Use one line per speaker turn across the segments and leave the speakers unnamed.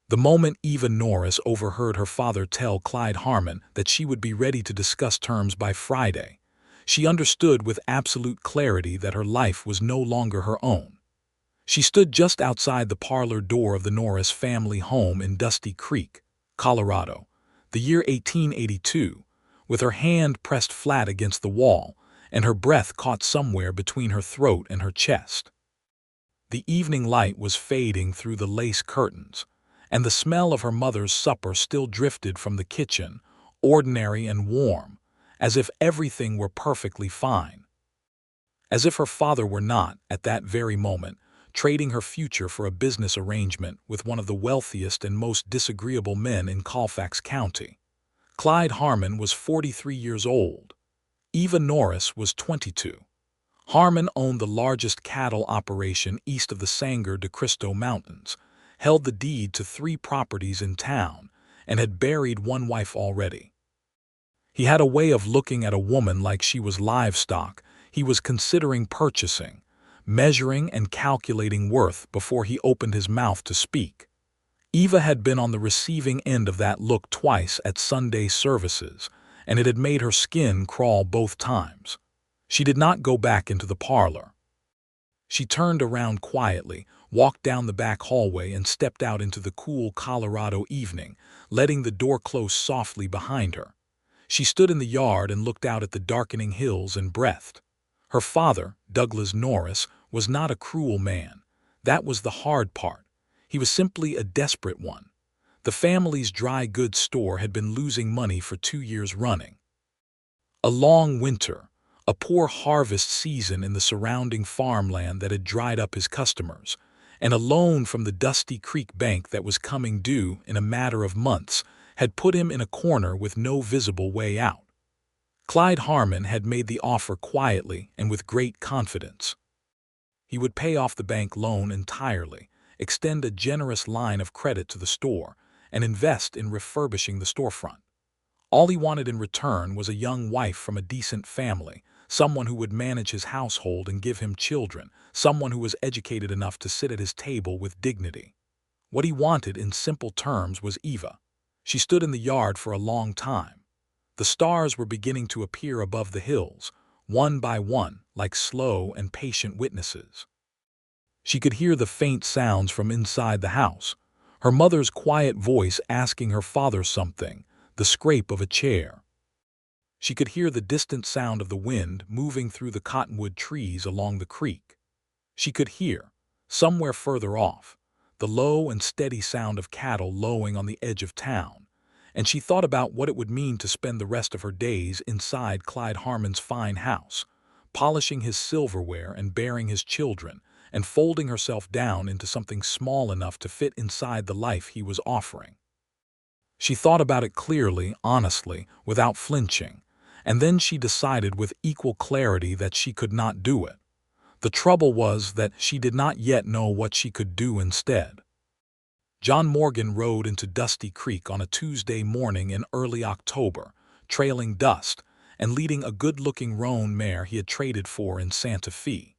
The moment Eva Norris overheard her father tell Clyde Harmon that she would be ready to discuss terms by Friday, she understood with absolute clarity that her life was no longer her own. She stood just outside the parlor door of the Norris family home in Dusty Creek, Colorado, the year 1882, with her hand pressed flat against the wall and her breath caught somewhere between her throat and her chest. The evening light was fading through the lace curtains, and the smell of her mother's supper still drifted from the kitchen, ordinary and warm, as if everything were perfectly fine. As if her father were not, at that very moment, trading her future for a business arrangement with one of the wealthiest and most disagreeable men in Colfax County. Clyde Harmon was 43 years old. Eva Norris was 22. Harmon owned the largest cattle operation east of the Sangre de Cristo Mountains, held the deed to 3 properties in town, and had buried one wife already. He had a way of looking at a woman like she was livestock he was considering purchasing, measuring and calculating worth before he opened his mouth to speak. Eva had been on the receiving end of that look twice at Sunday services, and it had made her skin crawl both times. She did not go back into the parlor. She turned around quietly, walked down the back hallway, and stepped out into the cool Colorado evening, letting the door close softly behind her. She stood in the yard and looked out at the darkening hills and breathed. Her father, Douglas Norris, was not a cruel man. That was the hard part. He was simply a desperate one. The family's dry goods store had been losing money for 2 years running. A long winter, a poor harvest season in the surrounding farmland that had dried up his customers, and a loan from the Dusty Creek Bank that was coming due in a matter of months had put him in a corner with no visible way out. Clyde Harmon had made the offer quietly and with great confidence. He would pay off the bank loan entirely, extend a generous line of credit to the store, and invest in refurbishing the storefront. All he wanted in return was a young wife from a decent family, someone who would manage his household and give him children, someone who was educated enough to sit at his table with dignity. What he wanted in simple terms was Eva. She stood in the yard for a long time. The stars were beginning to appear above the hills, one by one, like slow and patient witnesses. She could hear the faint sounds from inside the house, her mother's quiet voice asking her father something, the scrape of a chair. She could hear the distant sound of the wind moving through the cottonwood trees along the creek. She could hear, somewhere further off, the low and steady sound of cattle lowing on the edge of town, and she thought about what it would mean to spend the rest of her days inside Clyde Harmon's fine house, polishing his silverware and bearing his children, and folding herself down into something small enough to fit inside the life he was offering. She thought about it clearly, honestly, without flinching, and then she decided with equal clarity that she could not do it. The trouble was that she did not yet know what she could do instead. John Morgan rode into Dusty Creek on a Tuesday morning in early October, trailing dust and leading a good-looking roan mare he had traded for in Santa Fe.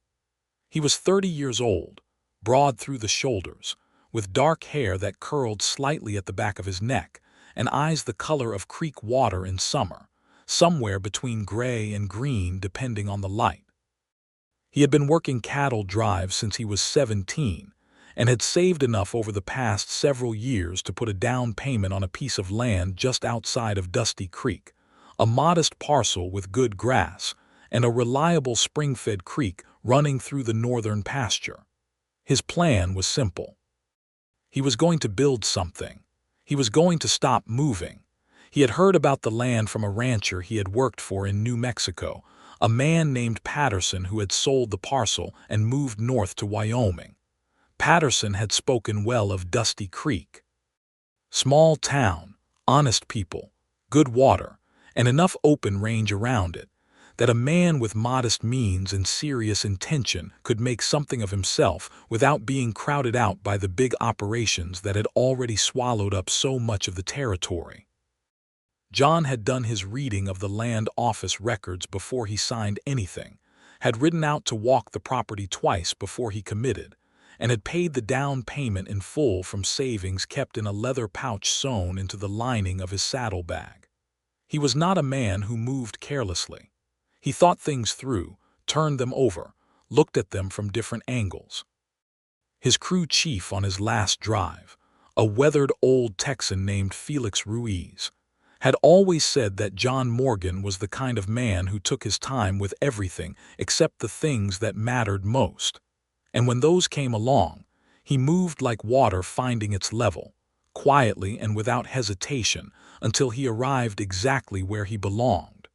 He was 30 years old, broad through the shoulders, with dark hair that curled slightly at the back of his neck, and eyes the color of creek water in summer, somewhere between gray and green depending on the light. He had been working cattle drives since he was 17, and had saved enough over the past several years to put a down payment on a piece of land just outside of Dusty Creek, a modest parcel with good grass, and a reliable spring-fed creek running through the northern pasture. His plan was simple. He was going to build something. He was going to stop moving. He had heard about the land from a rancher he had worked for in New Mexico, a man named Patterson who had sold the parcel and moved north to Wyoming. Patterson had spoken well of Dusty Creek. Small town, honest people, good water, and enough open range around it, that a man with modest means and serious intention could make something of himself without being crowded out by the big operations that had already swallowed up so much of the territory. John had done his reading of the land office records before he signed anything, had ridden out to walk the property twice before he committed, and had paid the down payment in full from savings kept in a leather pouch sewn into the lining of his saddlebag. He was not a man who moved carelessly. He thought things through, turned them over, looked at them from different angles. His crew chief on his last drive, a weathered old Texan named Felix Ruiz, had always said that John Morgan was the kind of man who took his time with everything except the things that mattered most. And when those came along, he moved like water finding its level, quietly and without hesitation, until he arrived exactly where he belonged.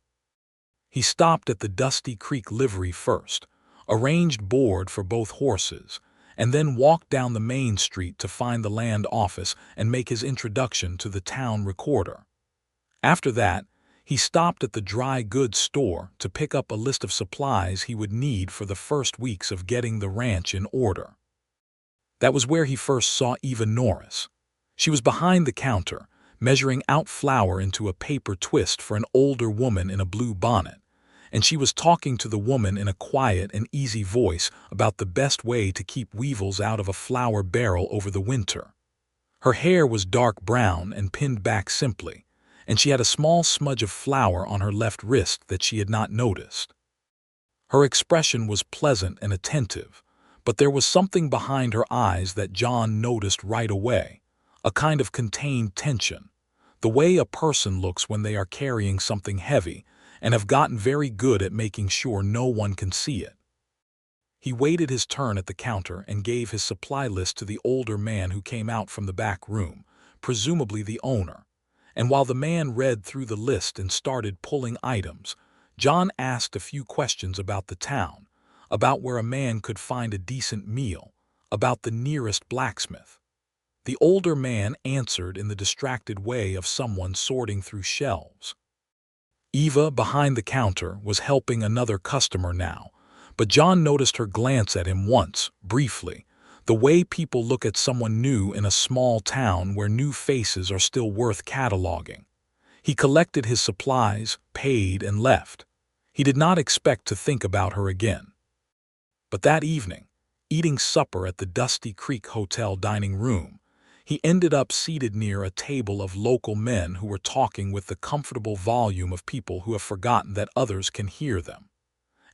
He stopped at the Dusty Creek livery first, arranged board for both horses, and then walked down the main street to find the land office and make his introduction to the town recorder. After that, he stopped at the dry goods store to pick up a list of supplies he would need for the first weeks of getting the ranch in order. That was where he first saw Eva Norris. She was behind the counter, measuring out flour into a paper twist for an older woman in a blue bonnet, and she was talking to the woman in a quiet and easy voice about the best way to keep weevils out of a flour barrel over the winter. Her hair was dark brown and pinned back simply, and she had a small smudge of flour on her left wrist that she had not noticed. Her expression was pleasant and attentive, but there was something behind her eyes that John noticed right away, a kind of contained tension, the way a person looks when they are carrying something heavy and have gotten very good at making sure no one can see it. He waited his turn at the counter and gave his supply list to the older man who came out from the back room, presumably the owner. And while the man read through the list and started pulling items, John asked a few questions about the town, about where a man could find a decent meal, about the nearest blacksmith. The older man answered in the distracted way of someone sorting through shelves. Eva, behind the counter, was helping another customer now, but John noticed her glance at him once, briefly, the way people look at someone new in a small town where new faces are still worth cataloging. He collected his supplies, paid, and left. He did not expect to think about her again. But that evening, eating supper at the Dusty Creek Hotel dining room, he ended up seated near a table of local men who were talking with the comfortable volume of people who have forgotten that others can hear them.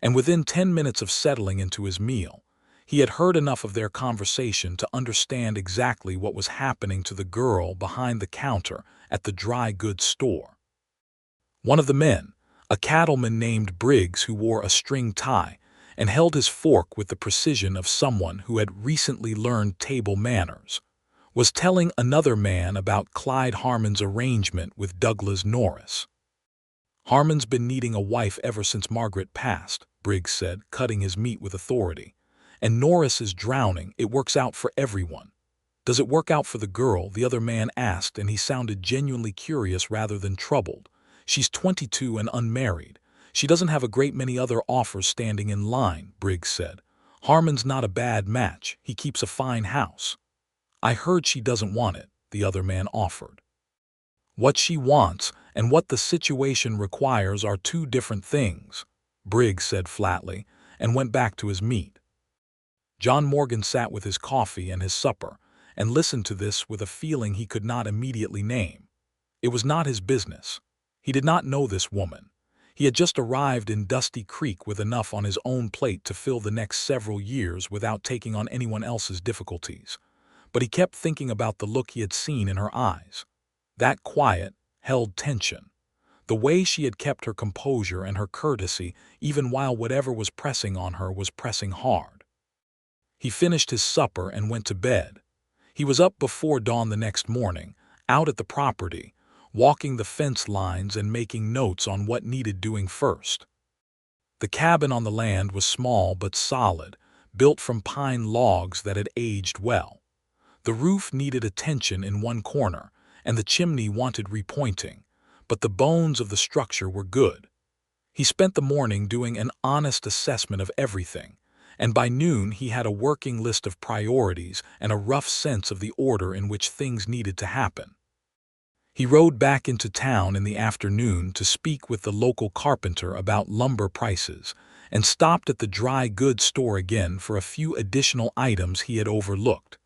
And within 10 minutes of settling into his meal, he had heard enough of their conversation to understand exactly what was happening to the girl behind the counter at the dry goods store. One of the men, a cattleman named Briggs who wore a string tie and held his fork with the precision of someone who had recently learned table manners, was telling another man about Clyde Harmon's arrangement with Douglas Norris. "Harmon's been needing a wife ever since Margaret passed," Briggs said, cutting his meat with authority. "And Norris is drowning. It works out for everyone." "Does it work out for the girl?" the other man asked, and he sounded genuinely curious rather than troubled. "She's 22 and unmarried. She doesn't have a great many other offers standing in line," Briggs said. "Harmon's not a bad match. He keeps a fine house." "I heard she doesn't want it," the other man offered. "What she wants and what the situation requires are two different things," Briggs said flatly, and went back to his meat. John Morgan sat with his coffee and his supper, and listened to this with a feeling he could not immediately name. It was not his business. He did not know this woman. He had just arrived in Dusty Creek with enough on his own plate to fill the next several years without taking on anyone else's difficulties. But he kept thinking about the look he had seen in her eyes. That quiet, held tension. The way she had kept her composure and her courtesy even while whatever was pressing on her was pressing hard. He finished his supper and went to bed. He was up before dawn the next morning, out at the property, walking the fence lines and making notes on what needed doing first. The cabin on the land was small but solid, built from pine logs that had aged well. The roof needed attention in one corner, and the chimney wanted repointing, but the bones of the structure were good. He spent the morning doing an honest assessment of everything, and by noon he had a working list of priorities and a rough sense of the order in which things needed to happen. He rode back into town in the afternoon to speak with the local carpenter about lumber prices and stopped at the dry goods store again for a few additional items he had overlooked.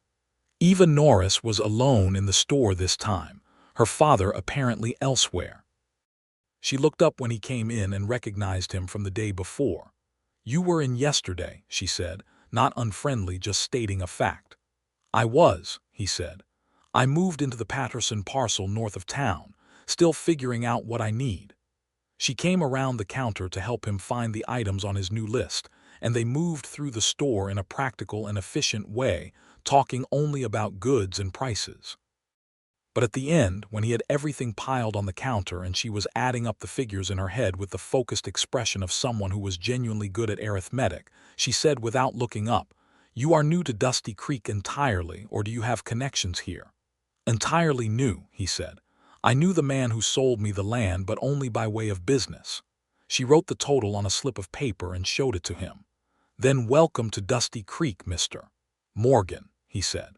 Eva Norris was alone in the store this time, her father apparently elsewhere. She looked up when he came in and recognized him from the day before. "You were in yesterday," she said, not unfriendly, just stating a fact. "I was," he said. "I moved into the Patterson parcel north of town, still figuring out what I need." She came around the counter to help him find the items on his new list, and they moved through the store in a practical and efficient way, talking only about goods and prices. But at the end, when he had everything piled on the counter and she was adding up the figures in her head with the focused expression of someone who was genuinely good at arithmetic, she said without looking up, "You are new to Dusty Creek entirely, or do you have connections here?" "Entirely new," he said. "I knew the man who sold me the land, but only by way of business." She wrote the total on a slip of paper and showed it to him. "Then welcome to Dusty Creek, Mr. Morgan," he said.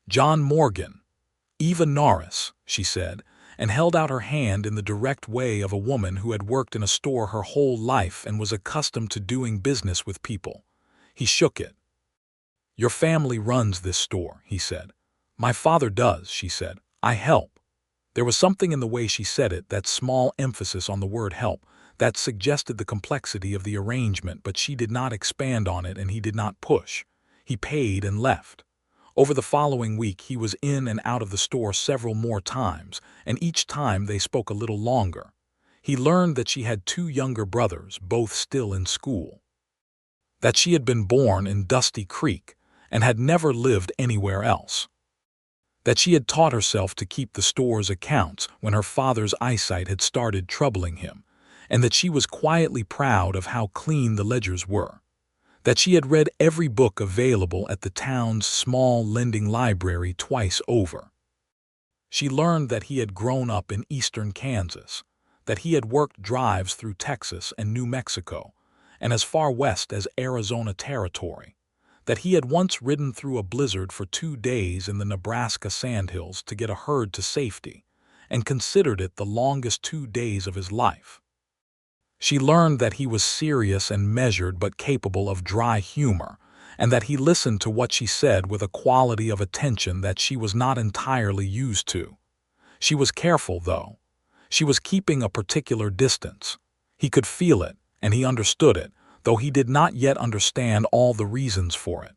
"John Morgan. Eva Norris," she said, and held out her hand in the direct way of a woman who had worked in a store her whole life and was accustomed to doing business with people. He shook it. "Your family runs this store," he said. "My father does," she said. "I help." There was something in the way she said it, that small emphasis on the word help, that suggested the complexity of the arrangement, but she did not expand on it and he did not push. He paid and left. Over the following week he was in and out of the store several more times, and each time they spoke a little longer. He learned that she had 2 younger brothers, both still in school. That she had been born in Dusty Creek and had never lived anywhere else. That she had taught herself to keep the store's accounts when her father's eyesight had started troubling him, and that she was quietly proud of how clean the ledgers were. That she had read every book available at the town's small lending library twice over. She learned that he had grown up in eastern Kansas, that he had worked drives through Texas and New Mexico, and as far west as Arizona Territory, that he had once ridden through a blizzard for 2 days in the Nebraska sandhills to get a herd to safety, and considered it the longest 2 days of his life. She learned that he was serious and measured but capable of dry humor, and that he listened to what she said with a quality of attention that she was not entirely used to. She was careful, though. She was keeping a particular distance. He could feel it, and he understood it, though he did not yet understand all the reasons for it.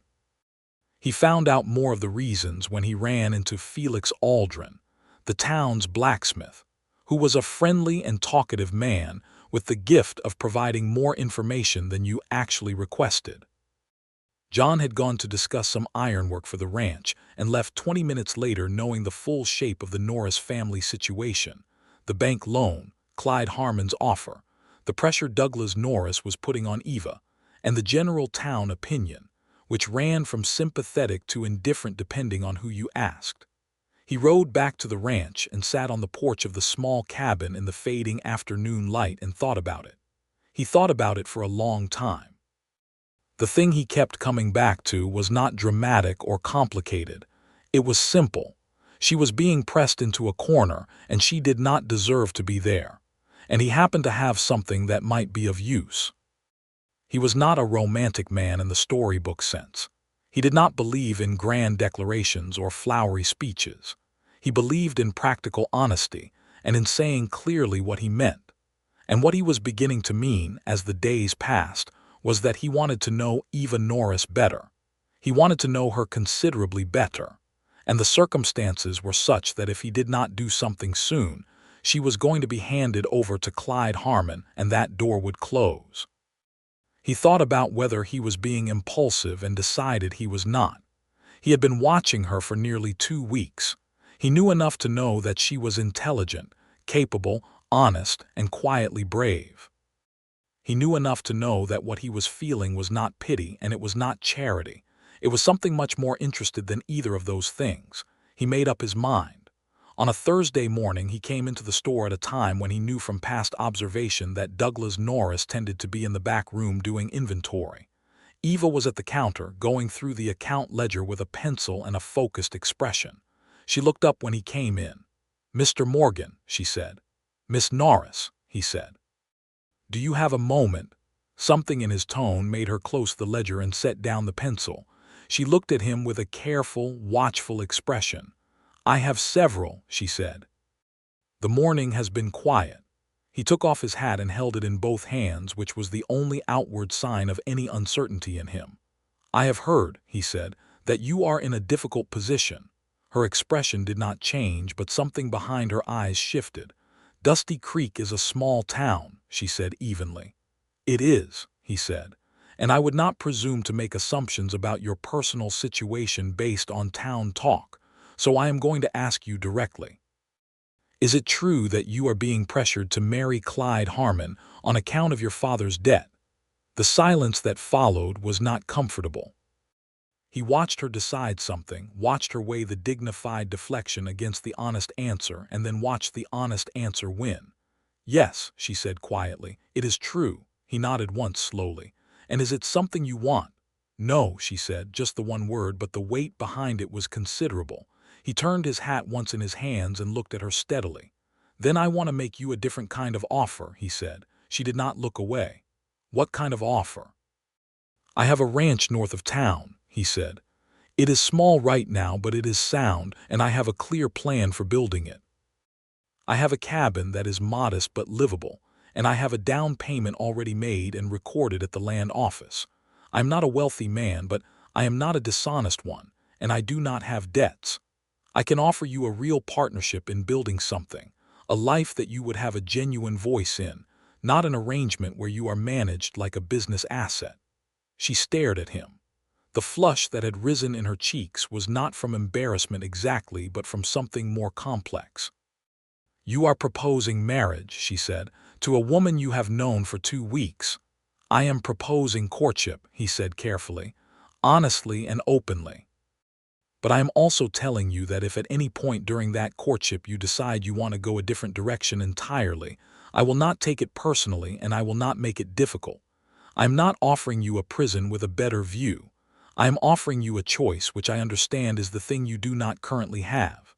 He found out more of the reasons when he ran into Felix Aldrin, the town's blacksmith, who was a friendly and talkative man with the gift of providing more information than you actually requested. John had gone to discuss some ironwork for the ranch and left 20 minutes later knowing the full shape of the Norris family situation, the bank loan, Clyde Harmon's offer, the pressure Douglas Norris was putting on Eva, and the general town opinion, which ran from sympathetic to indifferent depending on who you asked. He rode back to the ranch and sat on the porch of the small cabin in the fading afternoon light and thought about it. He thought about it for a long time. The thing he kept coming back to was not dramatic or complicated. It was simple. She was being pressed into a corner, and she did not deserve to be there. And he happened to have something that might be of use. He was not a romantic man in the storybook sense. He did not believe in grand declarations or flowery speeches. He believed in practical honesty and in saying clearly what he meant. And what he was beginning to mean, as the days passed, was that he wanted to know Eva Norris better. He wanted to know her considerably better. And the circumstances were such that if he did not do something soon, she was going to be handed over to Clyde Harmon and that door would close. He thought about whether he was being impulsive and decided he was not. He had been watching her for nearly 2 weeks. He knew enough to know that she was intelligent, capable, honest, and quietly brave. He knew enough to know that what he was feeling was not pity and it was not charity. It was something much more interested than either of those things. He made up his mind. On a Thursday morning, he came into the store at a time when he knew from past observation that Douglas Norris tended to be in the back room doing inventory. Eva was at the counter, going through the account ledger with a pencil and a focused expression. She looked up when he came in. "Mr. Morgan," she said. "Miss Norris," he said. "Do you have a moment?" Something in his tone made her close the ledger and set down the pencil. She looked at him with a careful, watchful expression. "I have several," she said. "The morning has been quiet." He took off his hat and held it in both hands, which was the only outward sign of any uncertainty in him. "I have heard," he said, "that you are in a difficult position." Her expression did not change, but something behind her eyes shifted. "Dusty Creek is a small town," she said evenly. "It is," he said, "and I would not presume to make assumptions about your personal situation based on town talk, so I am going to ask you directly. Is it true that you are being pressured to marry Clyde Harmon on account of your father's debt?" The silence that followed was not comfortable. He watched her decide something, watched her weigh the dignified deflection against the honest answer, and then watched the honest answer win. "Yes," she said quietly, "it is true." He nodded once slowly. "And is it something you want?" "No," she said, just the one word, but the weight behind it was considerable. He turned his hat once in his hands and looked at her steadily. "Then I want to make you a different kind of offer," he said. She did not look away. "What kind of offer?" "I have a ranch north of town," he said. "It is small right now, but it is sound, and I have a clear plan for building it. I have a cabin that is modest but livable, and I have a down payment already made and recorded at the land office. I am not a wealthy man, but I am not a dishonest one, and I do not have debts. I can offer you a real partnership in building something, a life that you would have a genuine voice in, not an arrangement where you are managed like a business asset." She stared at him. The flush that had risen in her cheeks was not from embarrassment exactly, but from something more complex. "You are proposing marriage," she said, "to a woman you have known for 2 weeks. I am proposing courtship," he said carefully, "honestly and openly. But I am also telling you that if at any point during that courtship you decide you want to go a different direction entirely, I will not take it personally and I will not make it difficult. I am not offering you a prison with a better view. I am offering you a choice, which I understand is the thing you do not currently have."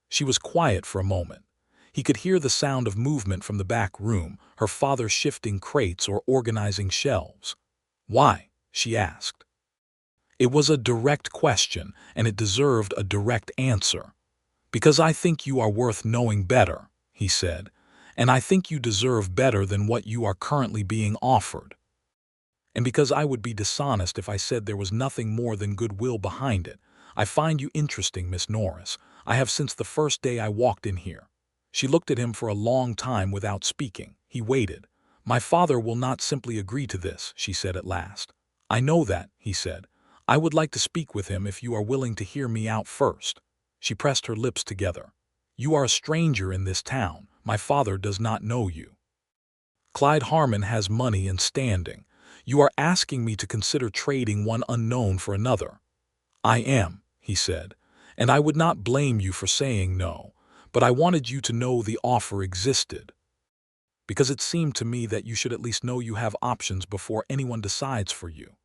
She was quiet for a moment. He could hear the sound of movement from the back room, her father shifting crates or organizing shelves. "Why?" she asked. It was a direct question, and it deserved a direct answer. "Because I think you are worth knowing better," he said, "and I think you deserve better than what you are currently being offered. And because I would be dishonest if I said there was nothing more than goodwill behind it. I find you interesting, Miss Norris. I have since the first day I walked in here." She looked at him for a long time without speaking. He waited. "My father will not simply agree to this," she said at last. "I know that," he said. "I would like to speak with him if you are willing to hear me out first." She pressed her lips together. "You are a stranger in this town. My father does not know you. Clyde Harmon has money and standing. You are asking me to consider trading one unknown for another." "I am," he said, "and I would not blame you for saying no, but I wanted you to know the offer existed, because it seemed to me that you should at least know you have options before anyone decides for you."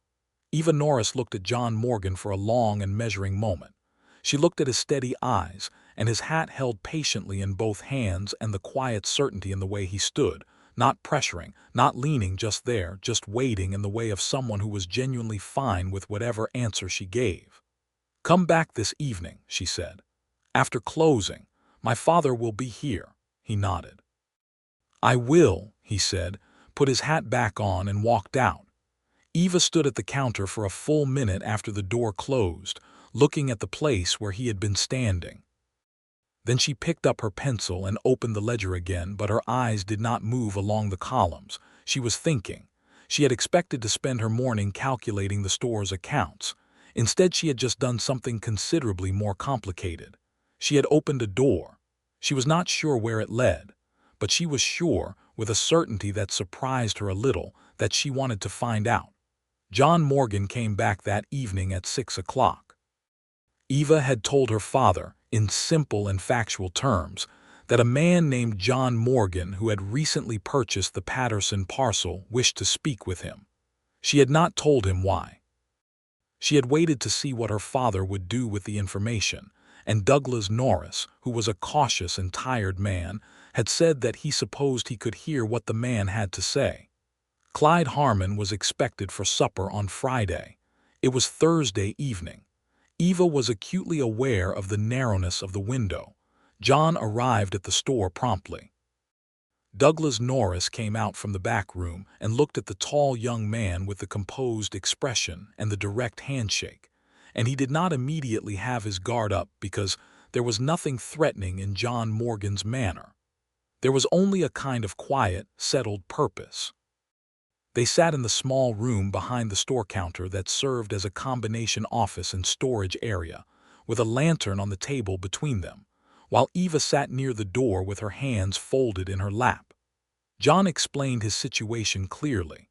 Eva Norris looked at John Morgan for a long and measuring moment. She looked at his steady eyes, and his hat held patiently in both hands, and the quiet certainty in the way he stood, not pressuring, not leaning, just there, just waiting, in the way of someone who was genuinely fine with whatever answer she gave. "Come back this evening," she said. "After closing. My father will be here." He nodded. "I will," he said, put his hat back on and walked out. Eva stood at the counter for a full minute after the door closed, looking at the place where he had been standing. Then she picked up her pencil and opened the ledger again, but her eyes did not move along the columns. She was thinking. She had expected to spend her morning calculating the store's accounts. Instead, she had just done something considerably more complicated. She had opened a door. She was not sure where it led, but she was sure, with a certainty that surprised her a little, that she wanted to find out. John Morgan came back that evening at 6 o'clock. Eva had told her father, in simple and factual terms, that a man named John Morgan, who had recently purchased the Patterson parcel, wished to speak with him. She had not told him why. She had waited to see what her father would do with the information, and Douglas Norris, who was a cautious and tired man, had said that he supposed he could hear what the man had to say. Clyde Harmon was expected for supper on Friday. It was Thursday evening. Eva was acutely aware of the narrowness of the window. John arrived at the store promptly. Douglas Norris came out from the back room and looked at the tall young man with the composed expression and the direct handshake, and he did not immediately have his guard up because there was nothing threatening in John Morgan's manner. There was only a kind of quiet, settled purpose. They sat in the small room behind the store counter that served as a combination office and storage area, with a lantern on the table between them, while Eva sat near the door with her hands folded in her lap. John explained his situation clearly.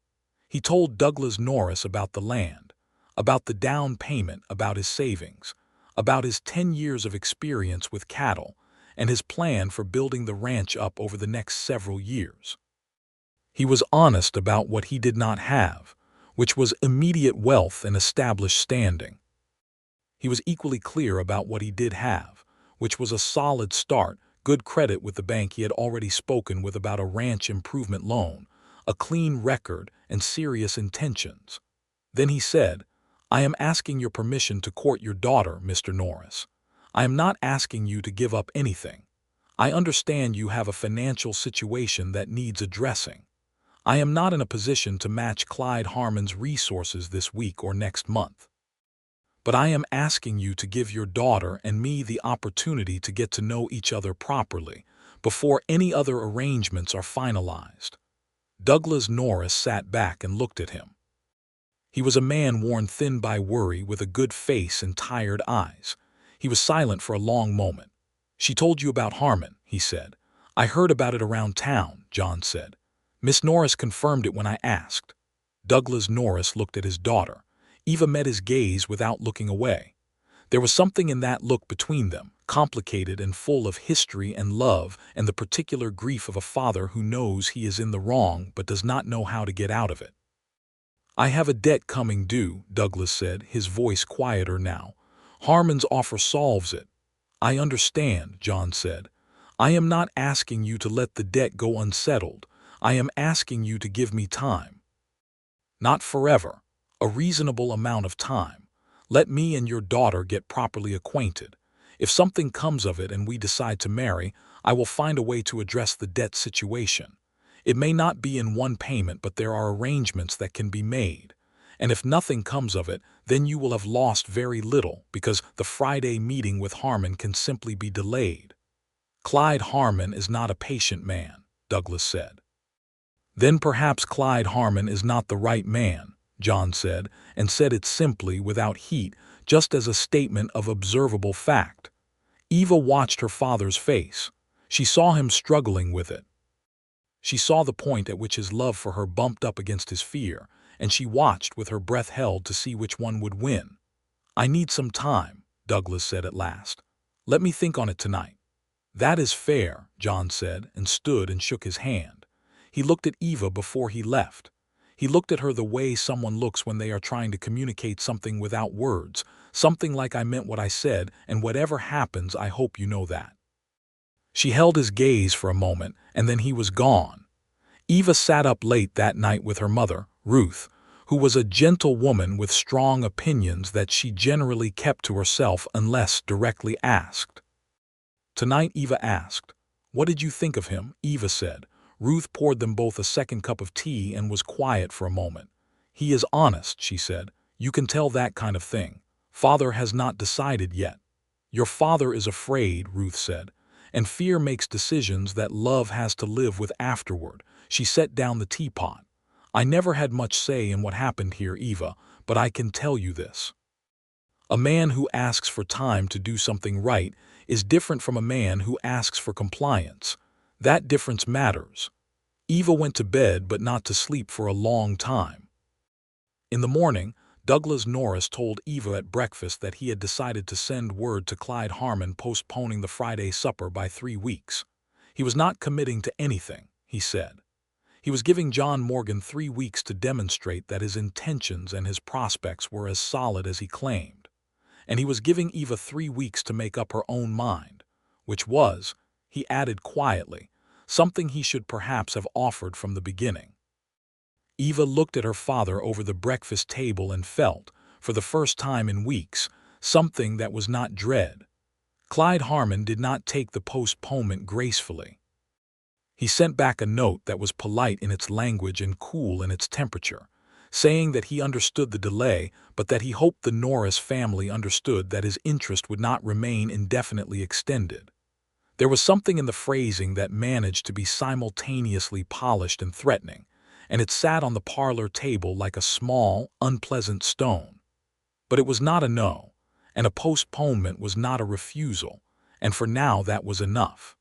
He told Douglas Norris about the land, about the down payment, about his savings, about his 10 years of experience with cattle, and his plan for building the ranch up over the next several years. He was honest about what he did not have, which was immediate wealth and established standing. He was equally clear about what he did have, which was a solid start, good credit with the bank he had already spoken with about a ranch improvement loan, a clean record, and serious intentions. Then he said, "I am asking your permission to court your daughter, Mr. Norris. I am not asking you to give up anything. I understand you have a financial situation that needs addressing. I am not in a position to match Clyde Harmon's resources this week or next month. But I am asking you to give your daughter and me the opportunity to get to know each other properly before any other arrangements are finalized." Douglas Norris sat back and looked at him. He was a man worn thin by worry, with a good face and tired eyes. He was silent for a long moment. "She told you about Harmon," he said. "I heard about it around town," John said. "Miss Norris confirmed it when I asked." Douglas Norris looked at his daughter. Eva met his gaze without looking away. There was something in that look between them, complicated and full of history and love and the particular grief of a father who knows he is in the wrong but does not know how to get out of it. "I have a debt coming due," Douglas said, his voice quieter now. "Harmon's offer solves it." "I understand," John said. "I am not asking you to let the debt go unsettled. I am asking you to give me time. Not forever. A reasonable amount of time. Let me and your daughter get properly acquainted. If something comes of it and we decide to marry, I will find a way to address the debt situation. It may not be in one payment, but there are arrangements that can be made. And if nothing comes of it, then you will have lost very little, because the Friday meeting with Harmon can simply be delayed." "Clyde Harmon is not a patient man," Douglas said. "Then perhaps Clyde Harmon is not the right man," John said, and said it simply, without heat, just as a statement of observable fact. Eva watched her father's face. She saw him struggling with it. She saw the point at which his love for her bumped up against his fear, and she watched with her breath held to see which one would win. "I need some time," Douglas said at last. "Let me think on it tonight." "That is fair," John said, and stood and shook his hand. He looked at Eva before he left. He looked at her the way someone looks when they are trying to communicate something without words, something like, "I meant what I said, and whatever happens, I hope you know that." She held his gaze for a moment, and then he was gone. Eva sat up late that night with her mother, Ruth, who was a gentle woman with strong opinions that she generally kept to herself unless directly asked. Tonight Eva asked, "What did you think of him?" Eva said. Ruth poured them both a second cup of tea and was quiet for a moment. "He is honest," she said. "You can tell that kind of thing. Father has not decided yet." "Your father is afraid," Ruth said, "and fear makes decisions that love has to live with afterward." She set down the teapot. "I never had much say in what happened here, Eva, but I can tell you this. A man who asks for time to do something right is different from a man who asks for compliance. That difference matters." Eva went to bed, but not to sleep for a long time. In the morning, Douglas Norris told Eva at breakfast that he had decided to send word to Clyde Harmon postponing the Friday supper by 3 weeks. He was not committing to anything, he said. He was giving John Morgan 3 weeks to demonstrate that his intentions and his prospects were as solid as he claimed. And he was giving Eva 3 weeks to make up her own mind, which was, he added quietly, something he should perhaps have offered from the beginning. Eva looked at her father over the breakfast table and felt, for the first time in weeks, something that was not dread. Clyde Harmon did not take the postponement gracefully. He sent back a note that was polite in its language and cool in its temperature, saying that he understood the delay, but that he hoped the Norris family understood that his interest would not remain indefinitely extended. There was something in the phrasing that managed to be simultaneously polished and threatening, and it sat on the parlor table like a small, unpleasant stone. But it was not a no, and a postponement was not a refusal, and for now that was enough.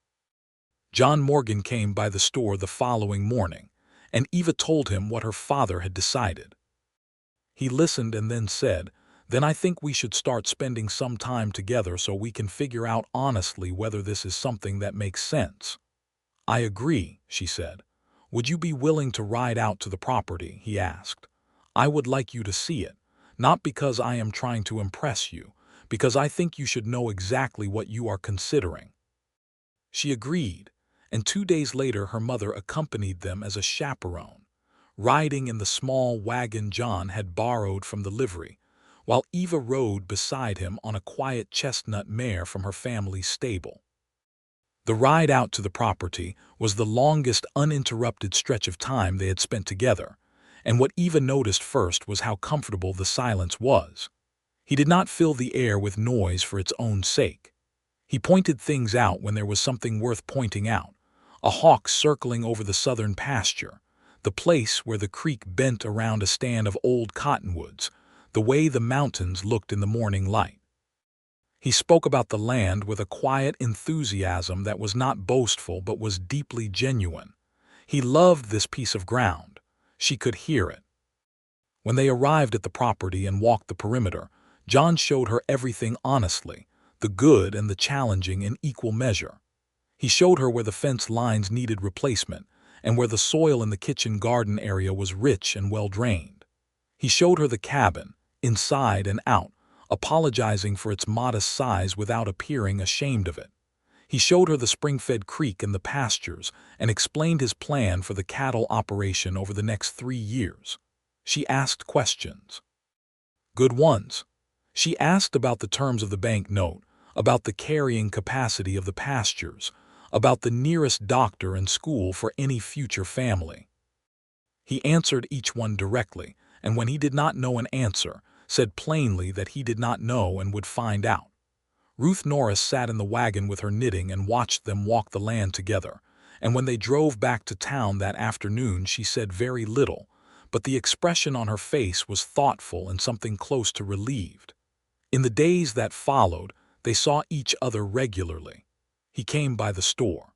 John Morgan came by the store the following morning, and Eva told him what her father had decided. He listened and then said, "Then I think we should start spending some time together so we can figure out honestly whether this is something that makes sense." "I agree," she said. "Would you be willing to ride out to the property?" he asked. "I would like you to see it, not because I am trying to impress you, because I think you should know exactly what you are considering." She agreed, and 2 days later her mother accompanied them as a chaperone, riding in the small wagon John had borrowed from the livery, while Eva rode beside him on a quiet chestnut mare from her family's stable. The ride out to the property was the longest uninterrupted stretch of time they had spent together, and what Eva noticed first was how comfortable the silence was. He did not fill the air with noise for its own sake. He pointed things out when there was something worth pointing out: a hawk circling over the southern pasture, the place where the creek bent around a stand of old cottonwoods, the way the mountains looked in the morning light. He spoke about the land with a quiet enthusiasm that was not boastful but was deeply genuine. He loved this piece of ground. She could hear it. When they arrived at the property and walked the perimeter, John showed her everything honestly, the good and the challenging in equal measure. He showed her where the fence lines needed replacement and where the soil in the kitchen garden area was rich and well drained. He showed her the cabin, inside and out, apologizing for its modest size without appearing ashamed of it. He showed her the spring-fed creek and the pastures and explained his plan for the cattle operation over the next 3 years. She asked questions. Good ones. She asked about the terms of the bank note, about the carrying capacity of the pastures, about the nearest doctor and school for any future family. He answered each one directly, and when he did not know an answer, said plainly that he did not know and would find out. Ruth Norris sat in the wagon with her knitting and watched them walk the land together, and when they drove back to town that afternoon she said very little, but the expression on her face was thoughtful and something close to relieved. In the days that followed, they saw each other regularly. He came by the store.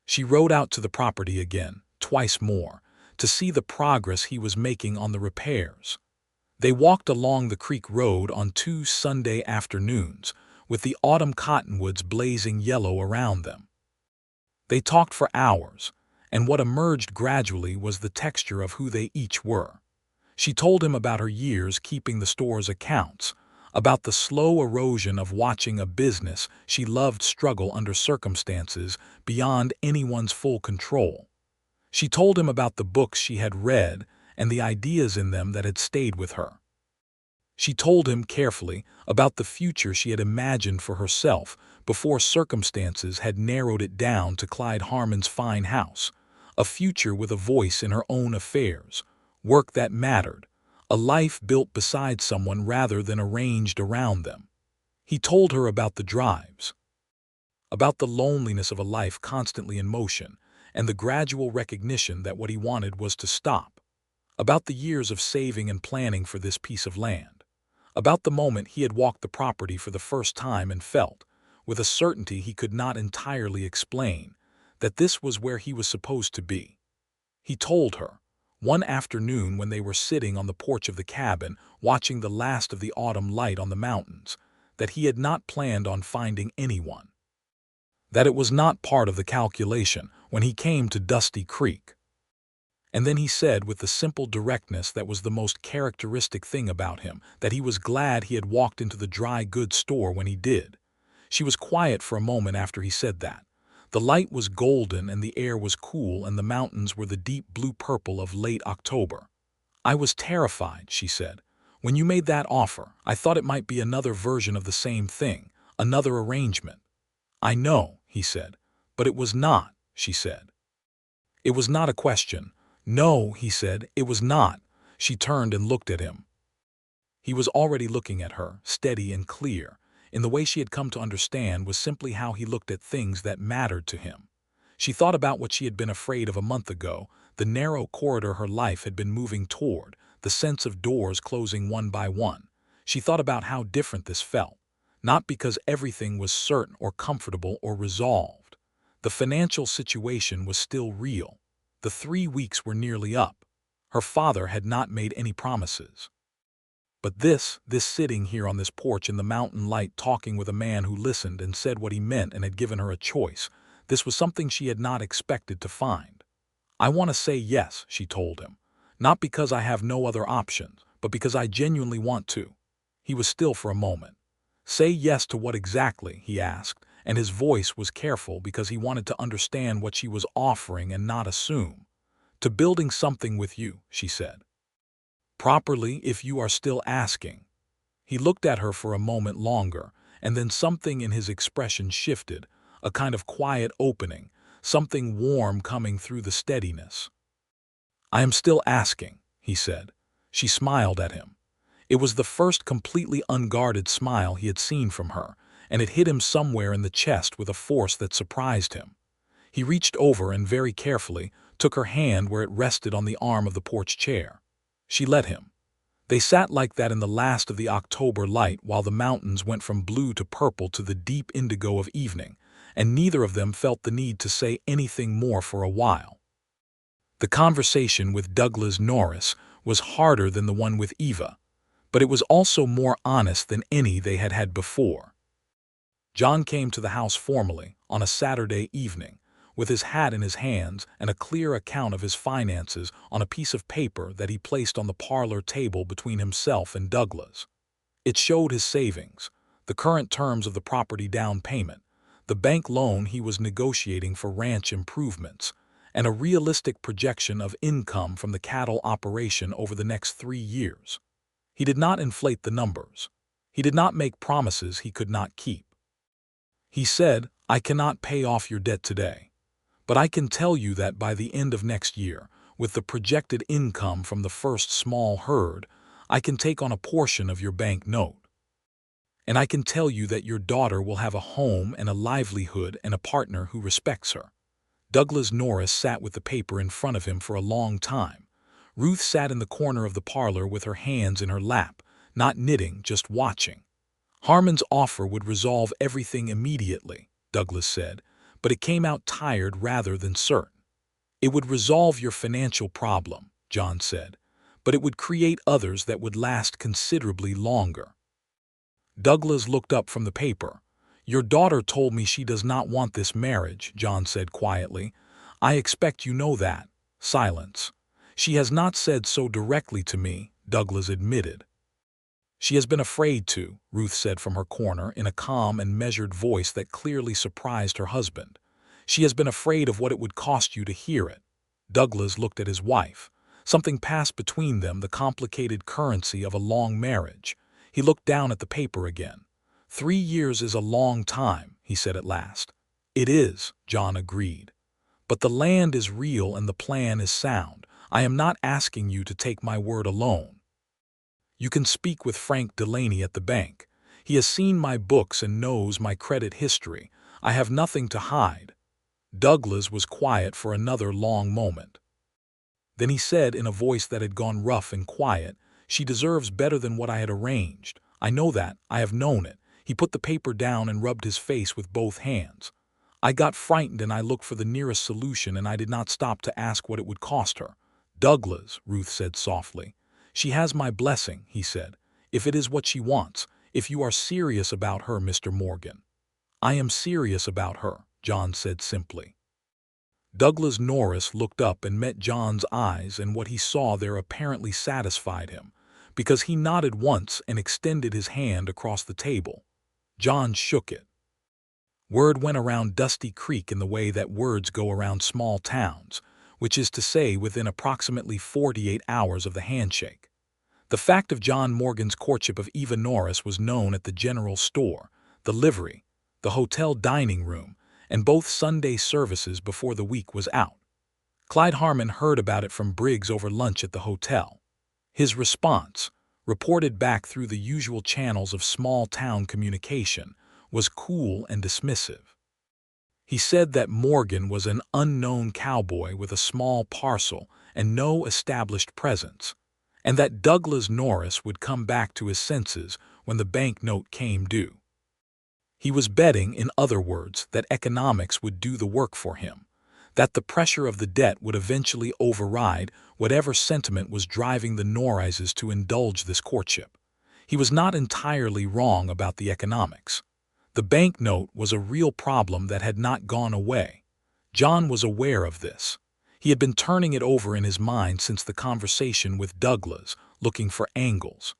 She rode out to the property again, twice more, to see the progress he was making on the repairs. They walked along the creek road on 2 Sunday afternoons, with the autumn cottonwoods blazing yellow around them. They talked for hours, and what emerged gradually was the texture of who they each were. She told him about her years keeping the store's accounts, about the slow erosion of watching a business she loved struggle under circumstances beyond anyone's full control. She told him about the books she had read and the ideas in them that had stayed with her. She told him carefully about the future she had imagined for herself before circumstances had narrowed it down to Clyde Harmon's fine house, a future with a voice in her own affairs, work that mattered, a life built beside someone rather than arranged around them. He told her about the drives, about the loneliness of a life constantly in motion, and the gradual recognition that what he wanted was to stop, about the years of saving and planning for this piece of land, about the moment he had walked the property for the first time and felt, with a certainty he could not entirely explain, that this was where he was supposed to be. He told her, one afternoon when they were sitting on the porch of the cabin watching the last of the autumn light on the mountains, that he had not planned on finding anyone, that it was not part of the calculation when he came to Dusty Creek. And then he said with the simple directness that was the most characteristic thing about him, that he was glad he had walked into the dry goods store when he did. She was quiet for a moment after he said that. The light was golden and the air was cool and the mountains were the deep blue-purple of late October. "I was terrified," she said. "When you made that offer, I thought it might be another version of the same thing, another arrangement." "I know," he said. "But it was not," she said. "It was not a question." "No," he said, "it was not." She turned and looked at him. He was already looking at her, steady and clear. In the way she had come to understand was simply how he looked at things that mattered to him. She thought about what she had been afraid of a month ago, the narrow corridor her life had been moving toward, the sense of doors closing one by one. She thought about how different this felt, not because everything was certain or comfortable or resolved. The financial situation was still real. The 3 weeks were nearly up. Her father had not made any promises. But this sitting here on this porch in the mountain light talking with a man who listened and said what he meant and had given her a choice, this was something she had not expected to find. "I want to say yes," she told him. "Not because I have no other options, but because I genuinely want to." He was still for a moment. "Say yes to what exactly?" he asked, and his voice was careful because he wanted to understand what she was offering and not assume. "To building something with you," she said. "Properly, if you are still asking." He looked at her for a moment longer, and then something in his expression shifted, a kind of quiet opening, something warm coming through the steadiness. "I am still asking," he said. She smiled at him. It was the first completely unguarded smile he had seen from her, and it hit him somewhere in the chest with a force that surprised him. He reached over and very carefully took her hand where it rested on the arm of the porch chair. She let him. They sat like that in the last of the October light while the mountains went from blue to purple to the deep indigo of evening, and neither of them felt the need to say anything more for a while. The conversation with Douglas Norris was harder than the one with Eva, but it was also more honest than any they had had before. John came to the house formally on a Saturday evening, with his hat in his hands and a clear account of his finances on a piece of paper that he placed on the parlor table between himself and Douglas. It showed his savings, the current terms of the property down payment, the bank loan he was negotiating for ranch improvements, and a realistic projection of income from the cattle operation over the next 3 years. He did not inflate the numbers. He did not make promises he could not keep. He said, "I cannot pay off your debt today. But I can tell you that by the end of next year, with the projected income from the first small herd, I can take on a portion of your bank note. And I can tell you that your daughter will have a home and a livelihood and a partner who respects her." Douglas Norris sat with the paper in front of him for a long time. Ruth sat in the corner of the parlor with her hands in her lap, not knitting, just watching. "Harmon's offer would resolve everything immediately," Douglas said, "but it came out tired rather than certain." "It would resolve your financial problem," John said, "but it would create others that would last considerably longer." Douglas looked up from the paper. "Your daughter told me she does not want this marriage," John said quietly. "I expect you know that." Silence. "She has not said so directly to me," Douglas admitted. "She has been afraid to," Ruth said from her corner in a calm and measured voice that clearly surprised her husband. "She has been afraid of what it would cost you to hear it." Douglas looked at his wife. Something passed between them, the complicated currency of a long marriage. He looked down at the paper again. 3 years is a long time," he said at last. "It is," John agreed. "But the land is real and the plan is sound. I am not asking you to take my word alone. You can speak with Frank Delaney at the bank. He has seen my books and knows my credit history. I have nothing to hide." Douglas was quiet for another long moment. Then he said in a voice that had gone rough and quiet, "She deserves better than what I had arranged. I know that. I have known it." He put the paper down and rubbed his face with both hands. "I got frightened and I looked for the nearest solution and I did not stop to ask what it would cost her." "Douglas," Ruth said softly. "She has my blessing," he said, "if it is what she wants, if you are serious about her, Mr. Morgan." "I am serious about her," John said simply. Douglas Norris looked up and met John's eyes, and what he saw there apparently satisfied him, because he nodded once and extended his hand across the table. John shook it. Word went around Dusty Creek in the way that words go around small towns, which is to say within approximately 48 hours of the handshake. The fact of John Morgan's courtship of Eva Norris was known at the general store, the livery, the hotel dining room, and both Sunday services before the week was out. Clyde Harmon heard about it from Briggs over lunch at the hotel. His response, reported back through the usual channels of small-town communication, was cool and dismissive. He said that Morgan was an unknown cowboy with a small parcel and no established presence, and that Douglas Norris would come back to his senses when the banknote came due. He was betting, in other words, that economics would do the work for him, that the pressure of the debt would eventually override whatever sentiment was driving the Norrises to indulge this courtship. He was not entirely wrong about the economics. The banknote was a real problem that had not gone away. John was aware of this. He had been turning it over in his mind since the conversation with Douglas, looking for angles.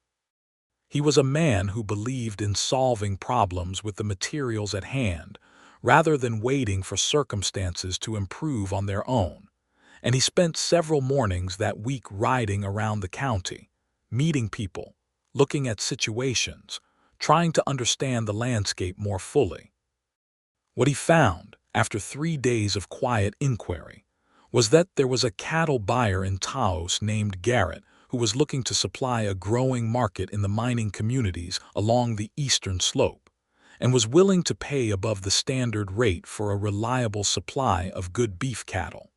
He was a man who believed in solving problems with the materials at hand, rather than waiting for circumstances to improve on their own, and he spent several mornings that week riding around the county, meeting people, looking at situations, trying to understand the landscape more fully. What he found, after 3 days of quiet inquiry, was that there was a cattle buyer in Taos named Garrett who was looking to supply a growing market in the mining communities along the eastern slope, and was willing to pay above the standard rate for a reliable supply of good beef cattle.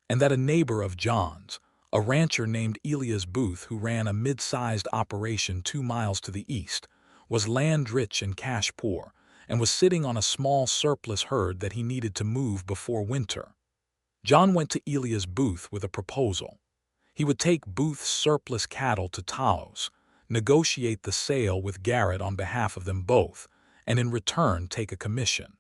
And that a neighbor of John's, a rancher named Elias Booth who ran a mid-sized operation 2 miles to the east, was land-rich and cash-poor, and was sitting on a small surplus herd that he needed to move before winter. John went to Elias Booth with a proposal. He would take Booth's surplus cattle to Taos, negotiate the sale with Garrett on behalf of them both, and in return take a commission.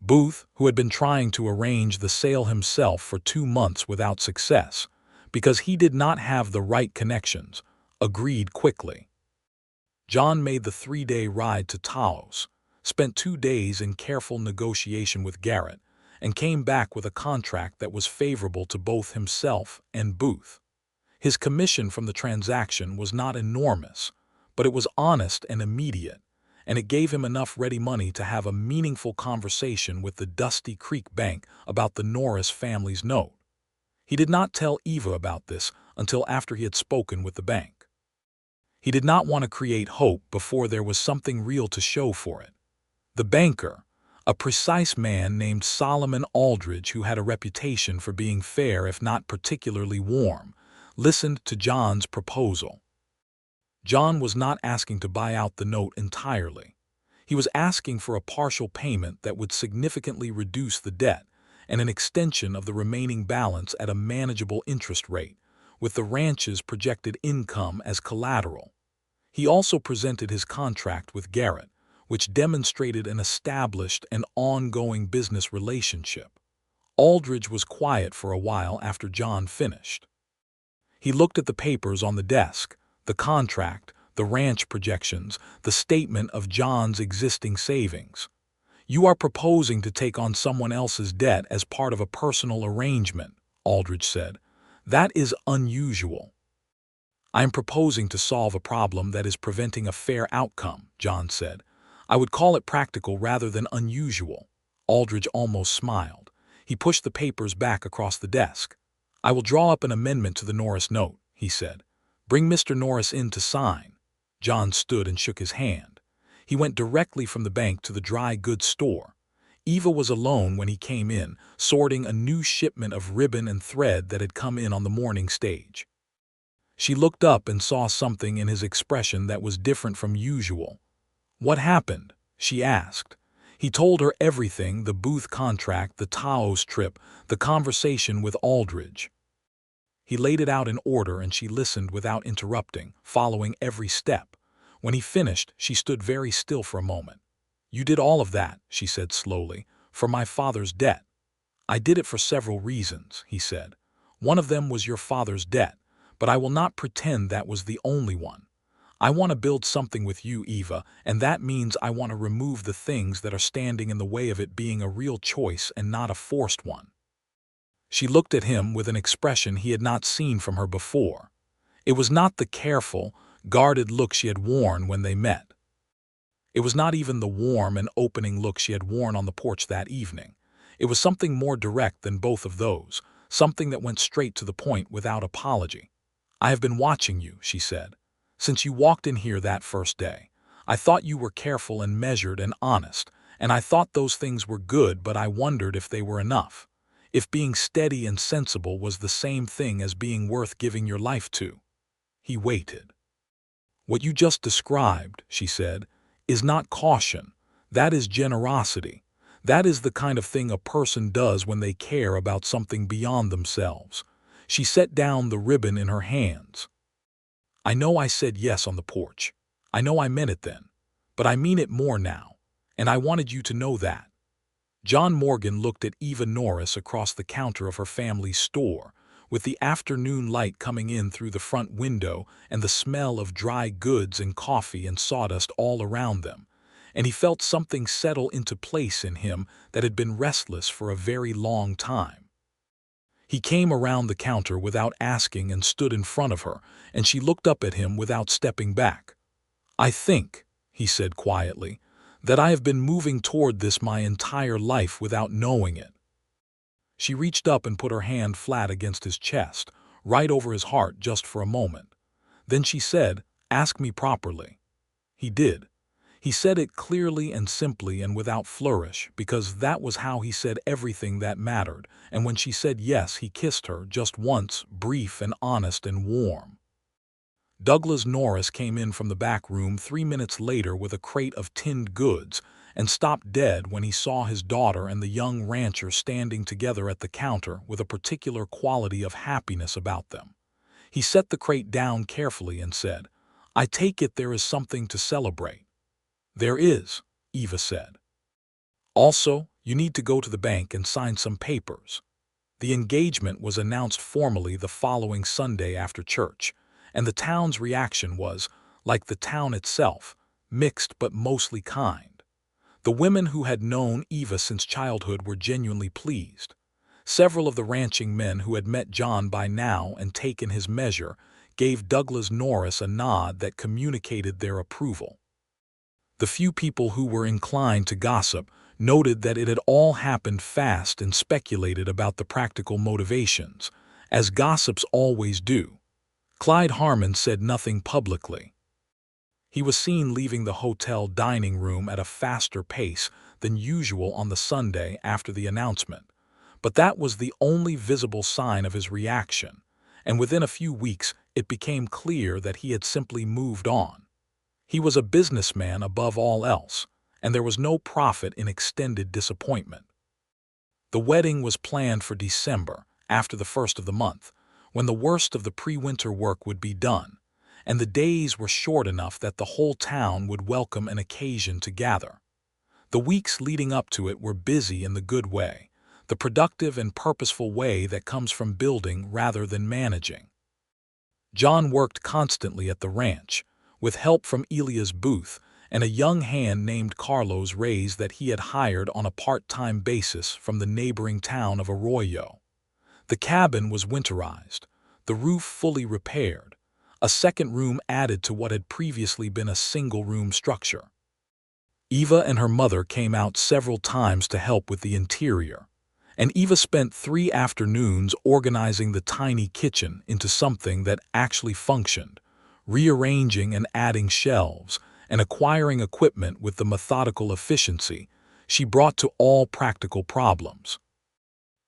Booth, who had been trying to arrange the sale himself for 2 months without success, because he did not have the right connections, agreed quickly. John made the 3-day ride to Taos, spent 2 days in careful negotiation with Garrett, and came back with a contract that was favorable to both himself and Booth. His commission from the transaction was not enormous, but it was honest and immediate, and it gave him enough ready money to have a meaningful conversation with the Dusty Creek Bank about the Norris family's note. He did not tell Eva about this until after he had spoken with the bank. He did not want to create hope before there was something real to show for it. The banker, a precise man named Solomon Aldridge who had a reputation for being fair if not particularly warm, listened to John's proposal. John was not asking to buy out the note entirely. He was asking for a partial payment that would significantly reduce the debt and an extension of the remaining balance at a manageable interest rate, with the ranch's projected income as collateral. He also presented his contract with Garrett, which demonstrated an established and ongoing business relationship. Aldridge was quiet for a while after John finished. He looked at the papers on the desk, the contract, the ranch projections, the statement of John's existing savings. "You are proposing to take on someone else's debt as part of a personal arrangement," Aldridge said. "That is unusual." "I am proposing to solve a problem that is preventing a fair outcome," John said. "I would call it practical rather than unusual." Aldridge almost smiled. He pushed the papers back across the desk. "I will draw up an amendment to the Norris note," he said. "Bring Mr. Norris in to sign." John stood and shook his hand. He went directly from the bank to the dry goods store. Eva was alone when he came in, sorting a new shipment of ribbon and thread that had come in on the morning stage. She looked up and saw something in his expression that was different from usual. "What happened?" she asked. He told her everything: the Booth contract, the Taos trip, the conversation with Aldridge. He laid it out in order and she listened without interrupting, following every step. When he finished, she stood very still for a moment. "You did all of that," she said slowly, "for my father's debt." "I did it for several reasons," he said. "One of them was your father's debt, but I will not pretend that was the only one. I want to build something with you, Eva, and that means I want to remove the things that are standing in the way of it being a real choice and not a forced one." She looked at him with an expression he had not seen from her before. It was not the careful, guarded look she had worn when they met. It was not even the warm and opening look she had worn on the porch that evening. It was something more direct than both of those, something that went straight to the point without apology. "I have been watching you," she said, "since you walked in here that first day. I thought you were careful and measured and honest, and I thought those things were good, but I wondered if they were enough. If being steady and sensible was the same thing as being worth giving your life to." He waited. "What you just described," she said, "is not caution. That is generosity. That is the kind of thing a person does when they care about something beyond themselves." She set down the ribbon in her hands. "I know I said yes on the porch. I know I meant it then. But I mean it more now. And I wanted you to know that." John Morgan looked at Eva Norris across the counter of her family's store, with the afternoon light coming in through the front window and the smell of dry goods and coffee and sawdust all around them, and he felt something settle into place in him that had been restless for a very long time. He came around the counter without asking and stood in front of her, and she looked up at him without stepping back. "I think," he said quietly, "that I have been moving toward this my entire life without knowing it." She reached up and put her hand flat against his chest, right over his heart just for a moment. Then she said, "Ask me properly." He did. He said it clearly and simply and without flourish, because that was how he said everything that mattered, and when she said yes, he kissed her just once, brief and honest and warm. Douglas Norris came in from the back room 3 minutes later with a crate of tinned goods and stopped dead when he saw his daughter and the young rancher standing together at the counter with a particular quality of happiness about them. He set the crate down carefully and said, "I take it there is something to celebrate." "There is," Eva said. "Also, you need to go to the bank and sign some papers." The engagement was announced formally the following Sunday after church, and the town's reaction was, like the town itself, mixed but mostly kind. The women who had known Eva since childhood were genuinely pleased. Several of the ranching men who had met John by now and taken his measure gave Douglas Norris a nod that communicated their approval. The few people who were inclined to gossip noted that it had all happened fast and speculated about the practical motivations, as gossips always do. Clyde Harmon said nothing publicly. He was seen leaving the hotel dining room at a faster pace than usual on the Sunday after the announcement, but that was the only visible sign of his reaction, and within a few weeks it became clear that he had simply moved on. He was a businessman above all else, and there was no profit in extended disappointment. The wedding was planned for December, after the first of the month, when the worst of the pre-winter work would be done, and the days were short enough that the whole town would welcome an occasion to gather. The weeks leading up to it were busy in the good way, the productive and purposeful way that comes from building rather than managing. John worked constantly at the ranch, with help from Elia's booth and a young hand named Carlos Reyes that he had hired on a part-time basis from the neighboring town of Arroyo. The cabin was winterized, the roof fully repaired, a second room added to what had previously been a single-room structure. Eva and her mother came out several times to help with the interior, and Eva spent 3 afternoons organizing the tiny kitchen into something that actually functioned, rearranging and adding shelves, and acquiring equipment with the methodical efficiency she brought to all practical problems.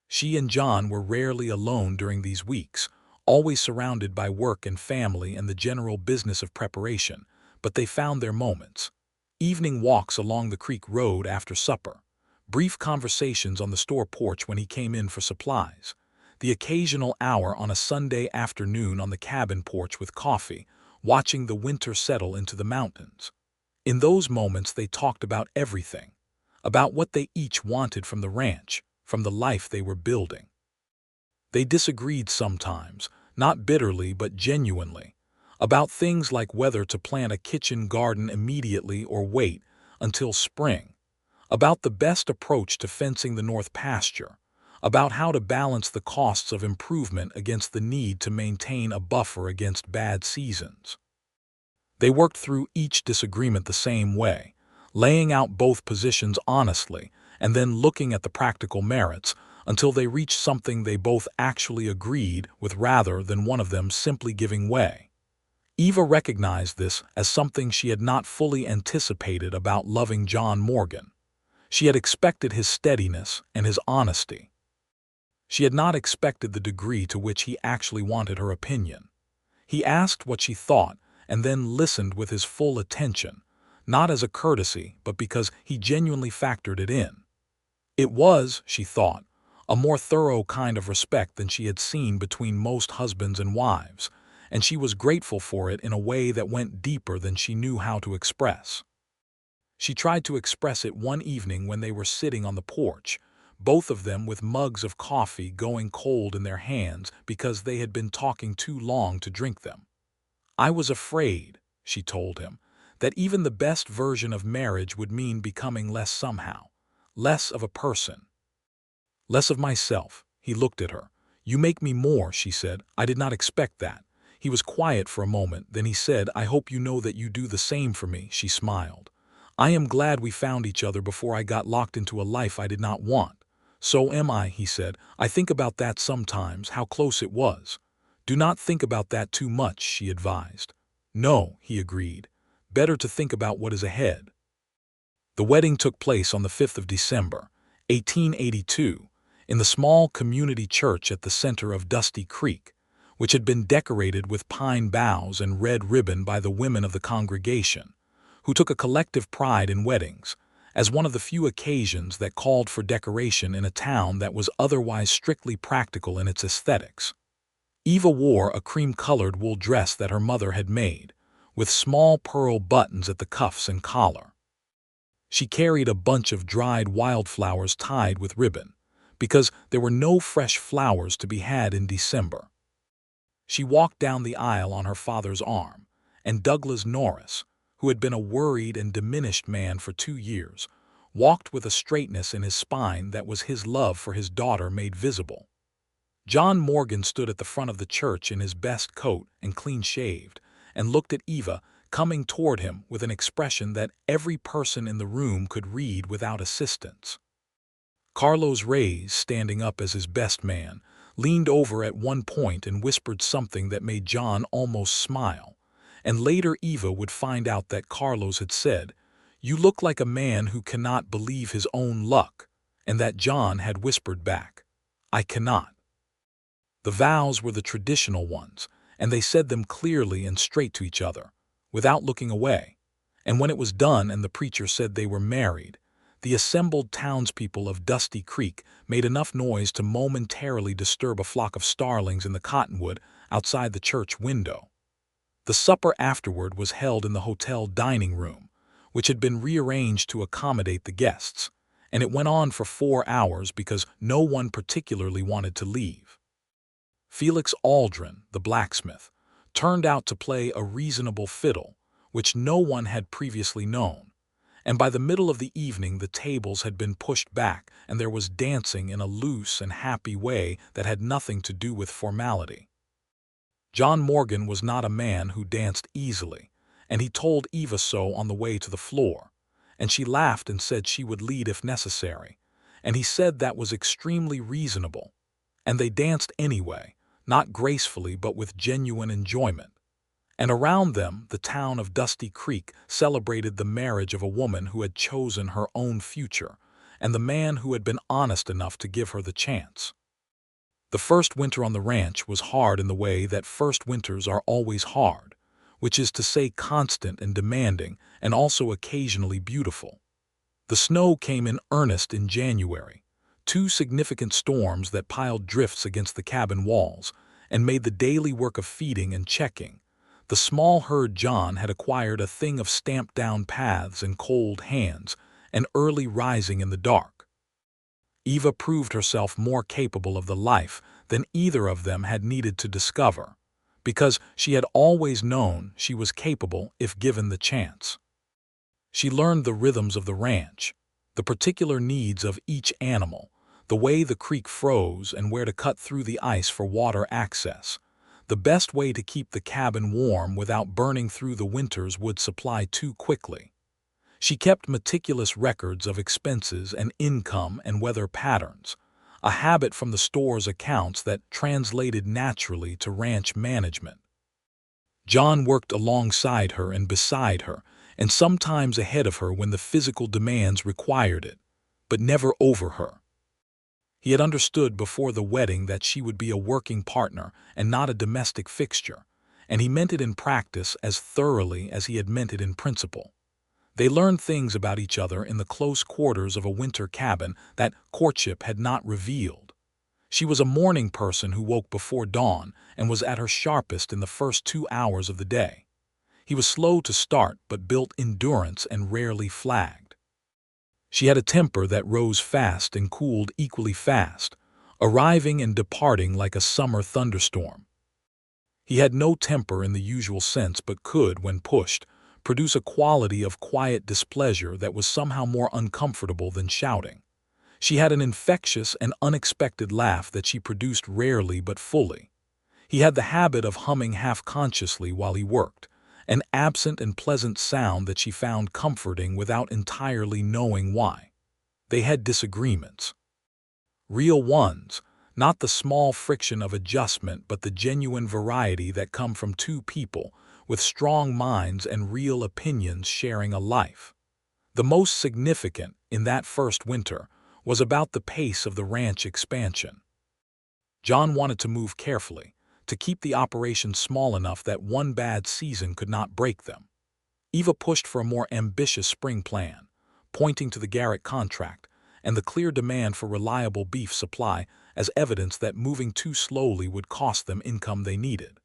She and John were rarely alone during these weeks, always surrounded by work and family and the general business of preparation, but they found their moments. Evening walks along the creek road after supper, brief conversations on the store porch when he came in for supplies, the occasional hour on a Sunday afternoon on the cabin porch with coffee, watching the winter settle into the mountains. In those moments they talked about everything, about what they each wanted from the ranch, from the life they were building. They disagreed sometimes, not bitterly but genuinely, about things like whether to plant a kitchen garden immediately or wait until spring, about the best approach to fencing the north pasture, about how to balance the costs of improvement against the need to maintain a buffer against bad seasons. They worked through each disagreement the same way, laying out both positions honestly and then looking at the practical merits until they reached something they both actually agreed with rather than one of them simply giving way. Eva recognized this as something she had not fully anticipated about loving John Morgan. She had expected his steadiness and his honesty. She had not expected the degree to which he actually wanted her opinion. He asked what she thought and then listened with his full attention, not as a courtesy, but because he genuinely factored it in. It was, she thought, a more thorough kind of respect than she had seen between most husbands and wives, and she was grateful for it in a way that went deeper than she knew how to express. She tried to express it one evening when they were sitting on the porch, both of them with mugs of coffee going cold in their hands because they had been talking too long to drink them. "I was afraid," she told him, "that even the best version of marriage would mean becoming less somehow, less of a person, less of myself." He looked at her. "You make me more," she said. "I did not expect that." He was quiet for a moment, then he said, "I hope you know that you do the same for me." She smiled. "I am glad we found each other before I got locked into a life I did not want." "So am I," he said. "I think about that sometimes, how close it was." "Do not think about that too much," she advised. "No," he agreed. "Better to think about what is ahead." The wedding took place on the 5th of December, 1882, in the small community church at the center of Dusty Creek, which had been decorated with pine boughs and red ribbon by the women of the congregation, who took a collective pride in weddings, as one of the few occasions that called for decoration in a town that was otherwise strictly practical in its aesthetics. Eva wore a cream-colored wool dress that her mother had made, with small pearl buttons at the cuffs and collar. She carried a bunch of dried wildflowers tied with ribbon, because there were no fresh flowers to be had in December. She walked down the aisle on her father's arm, and Douglas Norris, who had been a worried and diminished man for 2 years, walked with a straightness in his spine that was his love for his daughter made visible. John Morgan stood at the front of the church in his best coat and clean-shaved, and looked at Eva, coming toward him with an expression that every person in the room could read without assistance. Carlos Reyes, standing up as his best man, leaned over at one point and whispered something that made John almost smile, and later Eva would find out that Carlos had said, "You look like a man who cannot believe his own luck," and that John had whispered back, "I cannot." The vows were the traditional ones, and they said them clearly and straight to each other, without looking away. And when it was done and the preacher said they were married, the assembled townspeople of Dusty Creek made enough noise to momentarily disturb a flock of starlings in the cottonwood outside the church window. The supper afterward was held in the hotel dining room, which had been rearranged to accommodate the guests, and it went on for 4 hours because no one particularly wanted to leave. Felix Aldrin, the blacksmith, turned out to play a reasonable fiddle, which no one had previously known, and by the middle of the evening the tables had been pushed back and there was dancing in a loose and happy way that had nothing to do with formality. John Morgan was not a man who danced easily, and he told Eva so on the way to the floor, and she laughed and said she would lead if necessary, and he said that was extremely reasonable, and they danced anyway, not gracefully but with genuine enjoyment. And around them, the town of Dusty Creek celebrated the marriage of a woman who had chosen her own future, and the man who had been honest enough to give her the chance. The first winter on the ranch was hard in the way that first winters are always hard, which is to say constant and demanding, and also occasionally beautiful. The snow came in earnest in January, 2 significant storms that piled drifts against the cabin walls and made the daily work of feeding and checking. The small herd John had acquired a thing of stamped-down paths and cold hands and early rising in the dark. Eva proved herself more capable of the life than either of them had needed to discover, because she had always known she was capable if given the chance. She learned the rhythms of the ranch, the particular needs of each animal, the way the creek froze and where to cut through the ice for water access, the best way to keep the cabin warm without burning through the winter's wood supply too quickly. She kept meticulous records of expenses and income and weather patterns, a habit from the store's accounts that translated naturally to ranch management. John worked alongside her and beside her, and sometimes ahead of her when the physical demands required it, but never over her. He had understood before the wedding that she would be a working partner and not a domestic fixture, and he meant it in practice as thoroughly as he had meant it in principle. They learned things about each other in the close quarters of a winter cabin that courtship had not revealed. She was a morning person who woke before dawn and was at her sharpest in the first 2 hours of the day. He was slow to start but built endurance and rarely flagged. She had a temper that rose fast and cooled equally fast, arriving and departing like a summer thunderstorm. He had no temper in the usual sense but could, when pushed, produce a quality of quiet displeasure that was somehow more uncomfortable than shouting. She had an infectious and unexpected laugh that she produced rarely but fully. He had the habit of humming half-consciously while he worked, an absent and pleasant sound that she found comforting without entirely knowing why. They had disagreements. Real ones, not the small friction of adjustment but the genuine variety that come from two people with strong minds and real opinions sharing a life. The most significant, in that first winter, was about the pace of the ranch expansion. John wanted to move carefully, to keep the operation small enough that one bad season could not break them. Eva pushed for a more ambitious spring plan, pointing to the Garrett contract and the clear demand for reliable beef supply as evidence that moving too slowly would cost them income they needed.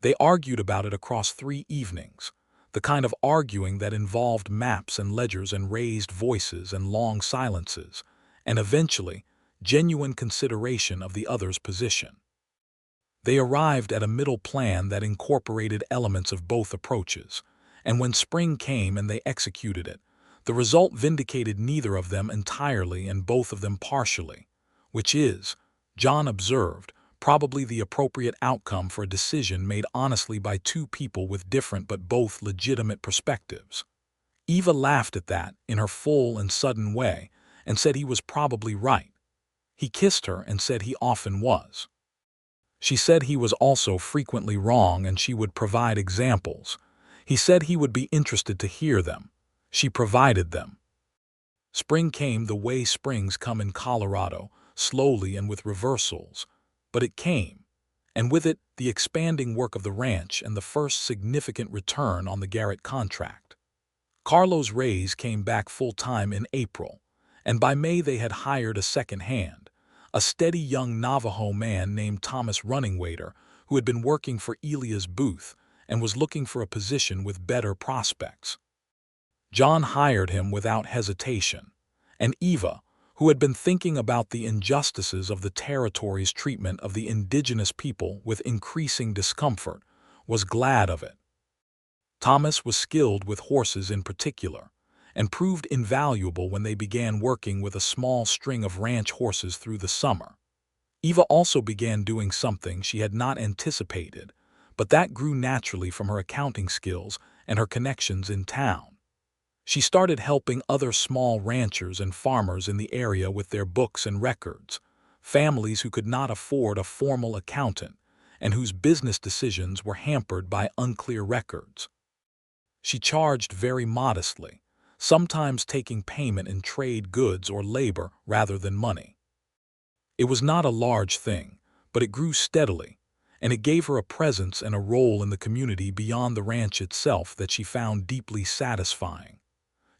They argued about it across 3 evenings, the kind of arguing that involved maps and ledgers and raised voices and long silences, and eventually, genuine consideration of the other's position. They arrived at a middle plan that incorporated elements of both approaches, and when spring came and they executed it, the result vindicated neither of them entirely and both of them partially, which is, John observed, probably the appropriate outcome for a decision made honestly by two people with different but both legitimate perspectives. Eva laughed at that in her full and sudden way and said he was probably right. He kissed her and said he often was. She said he was also frequently wrong and she would provide examples. He said he would be interested to hear them. She provided them. Spring came the way springs come in Colorado, slowly and with reversals, but it came, and with it the expanding work of the ranch and the first significant return on the Garrett contract. Carlos Reyes came back full-time in April, and by May they had hired a second hand, a steady young Navajo man named Thomas Runningwaiter, who had been working for Elia's booth and was looking for a position with better prospects. John hired him without hesitation, and Eva, who had been thinking about the injustices of the territory's treatment of the indigenous people with increasing discomfort, was glad of it. Thomas was skilled with horses in particular, and proved invaluable when they began working with a small string of ranch horses through the summer. Eva also began doing something she had not anticipated, but that grew naturally from her accounting skills and her connections in town. She started helping other small ranchers and farmers in the area with their books and records, families who could not afford a formal accountant and whose business decisions were hampered by unclear records. She charged very modestly, sometimes taking payment in trade goods or labor rather than money. It was not a large thing, but it grew steadily, and it gave her a presence and a role in the community beyond the ranch itself that she found deeply satisfying.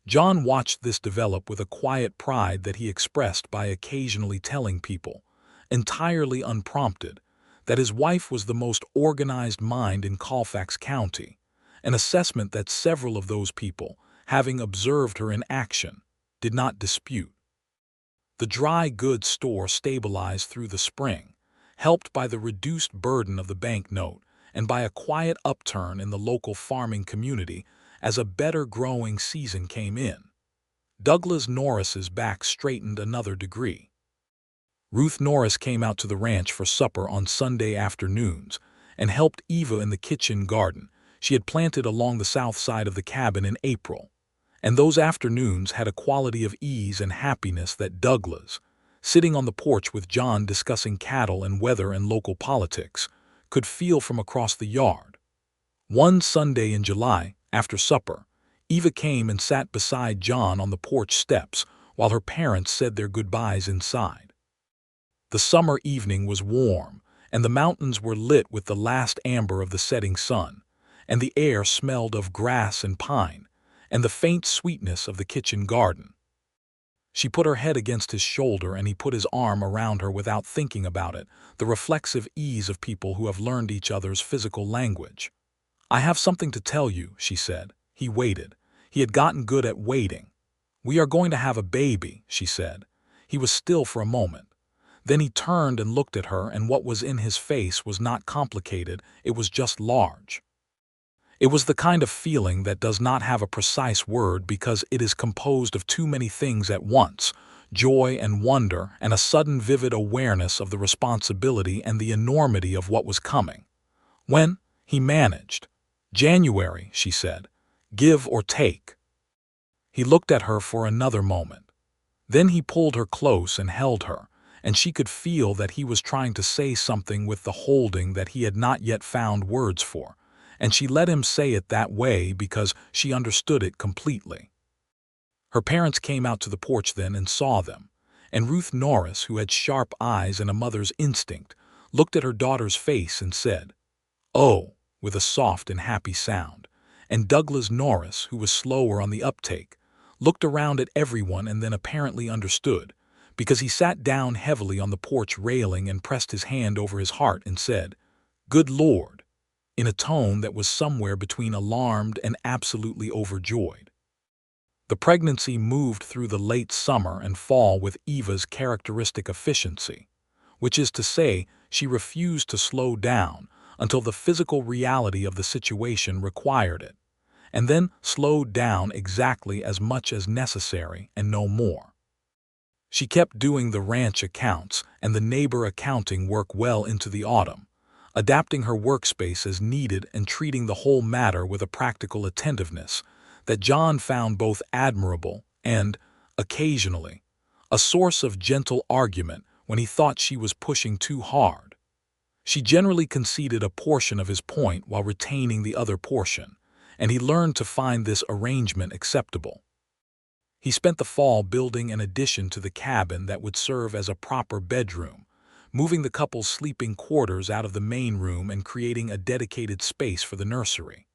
John watched this develop with a quiet pride that he expressed by occasionally telling people, entirely unprompted, that his wife was the most organized mind in Colfax County, an assessment that several of those people, having observed her in action, did not dispute. The dry goods store stabilized through the spring, helped by the reduced burden of the bank note and by a quiet upturn in the local farming community as a better growing season came in. Douglas Norris's back straightened another degree. Ruth Norris came out to the ranch for supper on Sunday afternoons and helped Eva in the kitchen garden she had planted along the south side of the cabin in April. And those afternoons had a quality of ease and happiness that Douglas, sitting on the porch with John discussing cattle and weather and local politics, could feel from across the yard. One Sunday in July, after supper, Eva came and sat beside John on the porch steps while her parents said their goodbyes inside. The summer evening was warm, and the mountains were lit with the last amber of the setting sun, and the air smelled of grass and pine, and the faint sweetness of the kitchen garden. She put her head against his shoulder and he put his arm around her without thinking about it, the reflexive ease of people who have learned each other's physical language. "I have something to tell you," she said. He waited. He had gotten good at waiting. "We are going to have a baby," she said. He was still for a moment. Then he turned and looked at her, and what was in his face was not complicated, it was just large. It was the kind of feeling that does not have a precise word because it is composed of too many things at once, joy and wonder and a sudden vivid awareness of the responsibility and the enormity of what was coming. "When?" he managed. "January," she said. "Give or take." He looked at her for another moment. Then he pulled her close and held her, and she could feel that he was trying to say something with the holding that he had not yet found words for, and she let him say it that way because she understood it completely. Her parents came out to the porch then and saw them, and Ruth Norris, who had sharp eyes and a mother's instinct, looked at her daughter's face and said, "Oh," with a soft and happy sound, and Douglas Norris, who was slower on the uptake, looked around at everyone and then apparently understood, because he sat down heavily on the porch railing and pressed his hand over his heart and said, "Good Lord," in a tone that was somewhere between alarmed and absolutely overjoyed. The pregnancy moved through the late summer and fall with Eva's characteristic efficiency, which is to say, she refused to slow down until the physical reality of the situation required it, and then slowed down exactly as much as necessary and no more. She kept doing the ranch accounts and the neighbor accounting work well into the autumn, adapting her workspace as needed and treating the whole matter with a practical attentiveness that John found both admirable and, occasionally, a source of gentle argument when he thought she was pushing too hard. She generally conceded a portion of his point while retaining the other portion, and he learned to find this arrangement acceptable. He spent the fall building an addition to the cabin that would serve as a proper bedroom, moving the couple's sleeping quarters out of the main room and creating a dedicated space for the nursery.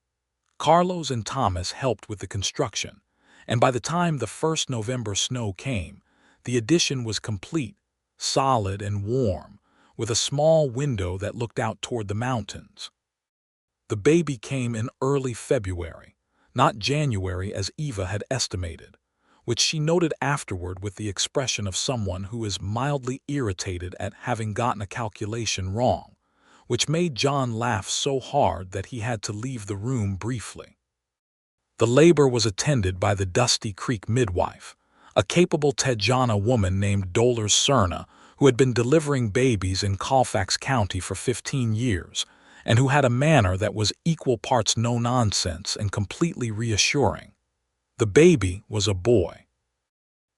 Carlos and Thomas helped with the construction, and by the time the first November snow came, the addition was complete, solid and warm, with a small window that looked out toward the mountains. The baby came in early February, not January as Eva had estimated, which she noted afterward with the expression of someone who is mildly irritated at having gotten a calculation wrong, which made John laugh so hard that he had to leave the room briefly. The labor was attended by the Dusty Creek midwife, a capable Tejana woman named Dolores Cerna, who had been delivering babies in Colfax County for 15 years, and who had a manner that was equal parts no-nonsense and completely reassuring. The baby was a boy.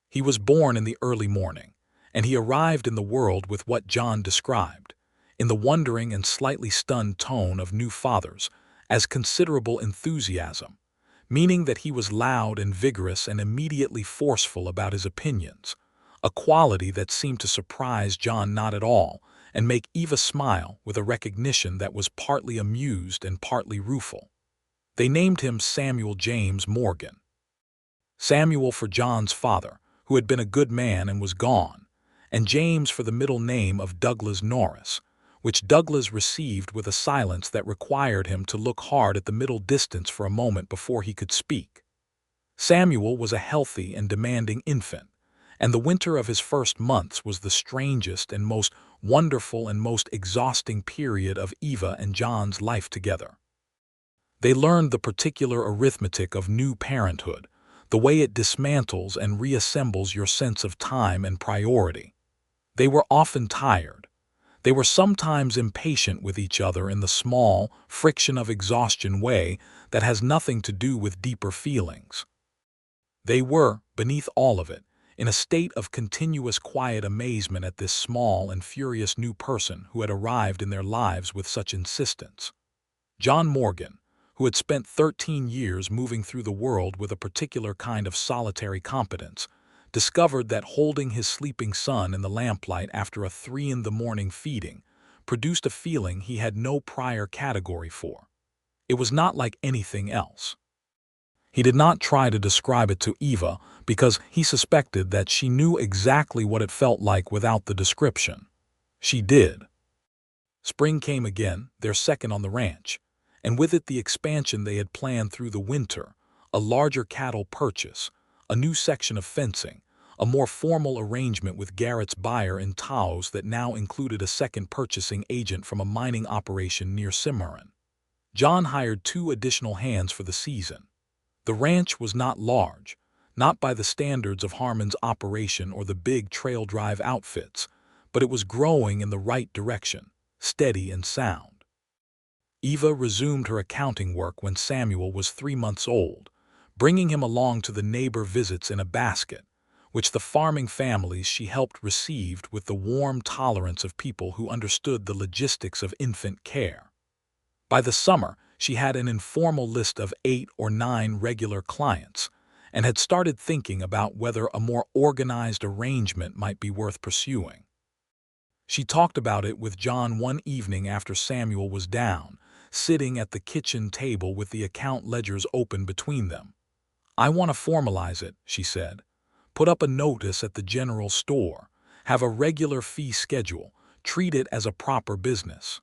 He was born in the early morning, and he arrived in the world with what John described, in the wondering and slightly stunned tone of new fathers, as considerable enthusiasm, meaning that he was loud and vigorous and immediately forceful about his opinions, a quality that seemed to surprise John not at all and make Eva smile with a recognition that was partly amused and partly rueful. They named him Samuel James Morgan. Samuel for John's father, who had been a good man and was gone, and James for the middle name of Douglas Norris, which Douglas received with a silence that required him to look hard at the middle distance for a moment before he could speak. Samuel was a healthy and demanding infant, and the winter of his first months was the strangest and most wonderful and most exhausting period of Eva and John's life together. They learned the particular arithmetic of new parenthood, the way it dismantles and reassembles your sense of time and priority. They were often tired. They were sometimes impatient with each other in the small, friction of exhaustion way that has nothing to do with deeper feelings. They were, beneath all of it, in a state of continuous quiet amazement at this small and furious new person who had arrived in their lives with such insistence. John Morgan, who had spent 13 years moving through the world with a particular kind of solitary competence, discovered that holding his sleeping son in the lamplight after a 3 in the morning feeding produced a feeling he had no prior category for. It was not like anything else. He did not try to describe it to Eva because he suspected that she knew exactly what it felt like without the description. She did. Spring came again, their second on the ranch, and with it the expansion they had planned through the winter, a larger cattle purchase, a new section of fencing, a more formal arrangement with Garrett's buyer in Taos that now included a second purchasing agent from a mining operation near Cimarron. John hired 2 additional hands for the season. The ranch was not large, not by the standards of Harmon's operation or the big trail drive outfits, but it was growing in the right direction, steady and sound. Eva resumed her accounting work when Samuel was 3 months old, bringing him along to the neighbor visits in a basket, which the farming families she helped received with the warm tolerance of people who understood the logistics of infant care. By the summer, she had an informal list of 8 or 9 regular clients and had started thinking about whether a more organized arrangement might be worth pursuing. She talked about it with John one evening after Samuel was down, sitting at the kitchen table with the account ledgers open between them. "I want to formalize it," she said. "Put up a notice at the general store, have a regular fee schedule, treat it as a proper business."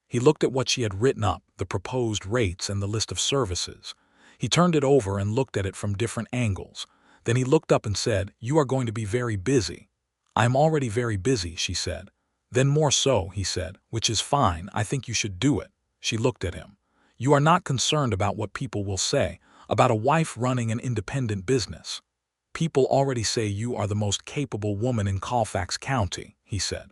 He looked at what she had written up, the proposed rates and the list of services. He turned it over and looked at it from different angles. Then he looked up and said, "You are going to be very busy." "I am already very busy," she said. "Then more so," he said, "which is fine. I think you should do it." She looked at him. "You are not concerned about what people will say, about a wife running an independent business. People already say you are the most capable woman in Colfax County," he said.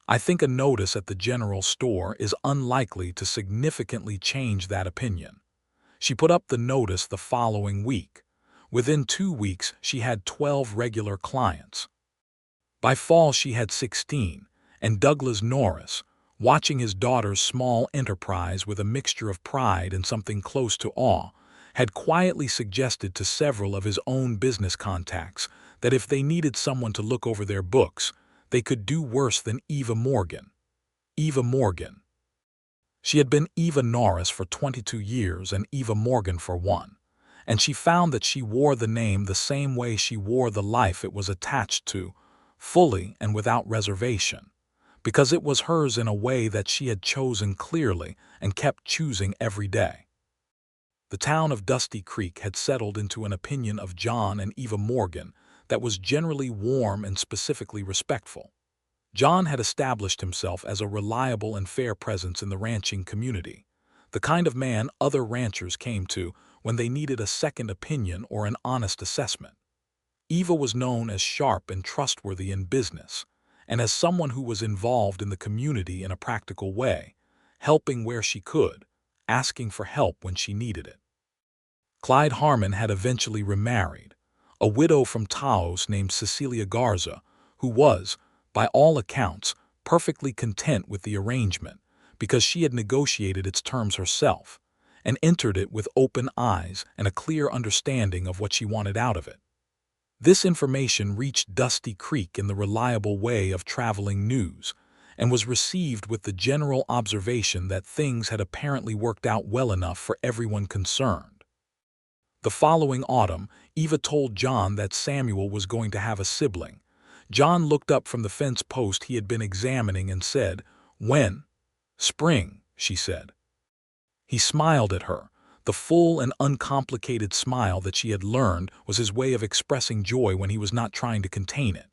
"I think a notice at the general store is unlikely to significantly change that opinion." She put up the notice the following week. Within 2 weeks, she had 12 regular clients. By fall, she had 16, and Douglas Norris, watching his daughter's small enterprise with a mixture of pride and something close to awe, had quietly suggested to several of his own business contacts that if they needed someone to look over their books, they could do worse than Eva Morgan. Eva Morgan. She had been Eva Norris for 22 years and Eva Morgan for 1, and she found that she wore the name the same way she wore the life it was attached to, fully and without reservation, because it was hers in a way that she had chosen clearly and kept choosing every day. The town of Dusty Creek had settled into an opinion of John and Eva Morgan that was generally warm and specifically respectful. John had established himself as a reliable and fair presence in the ranching community, the kind of man other ranchers came to when they needed a second opinion or an honest assessment. Eva was known as sharp and trustworthy in business, and as someone who was involved in the community in a practical way, helping where she could, asking for help when she needed it. Clyde Harmon had eventually remarried, a widow from Taos named Cecilia Garza, who was, by all accounts, perfectly content with the arrangement because she had negotiated its terms herself and entered it with open eyes and a clear understanding of what she wanted out of it. This information reached Dusty Creek in the reliable way of traveling news and was received with the general observation that things had apparently worked out well enough for everyone concerned. The following autumn, Eva told John that Samuel was going to have a sibling. John looked up from the fence post he had been examining and said, "When?" "Spring," she said. He smiled at her, The full and uncomplicated smile that she had learned was his way of expressing joy when he was not trying to contain it.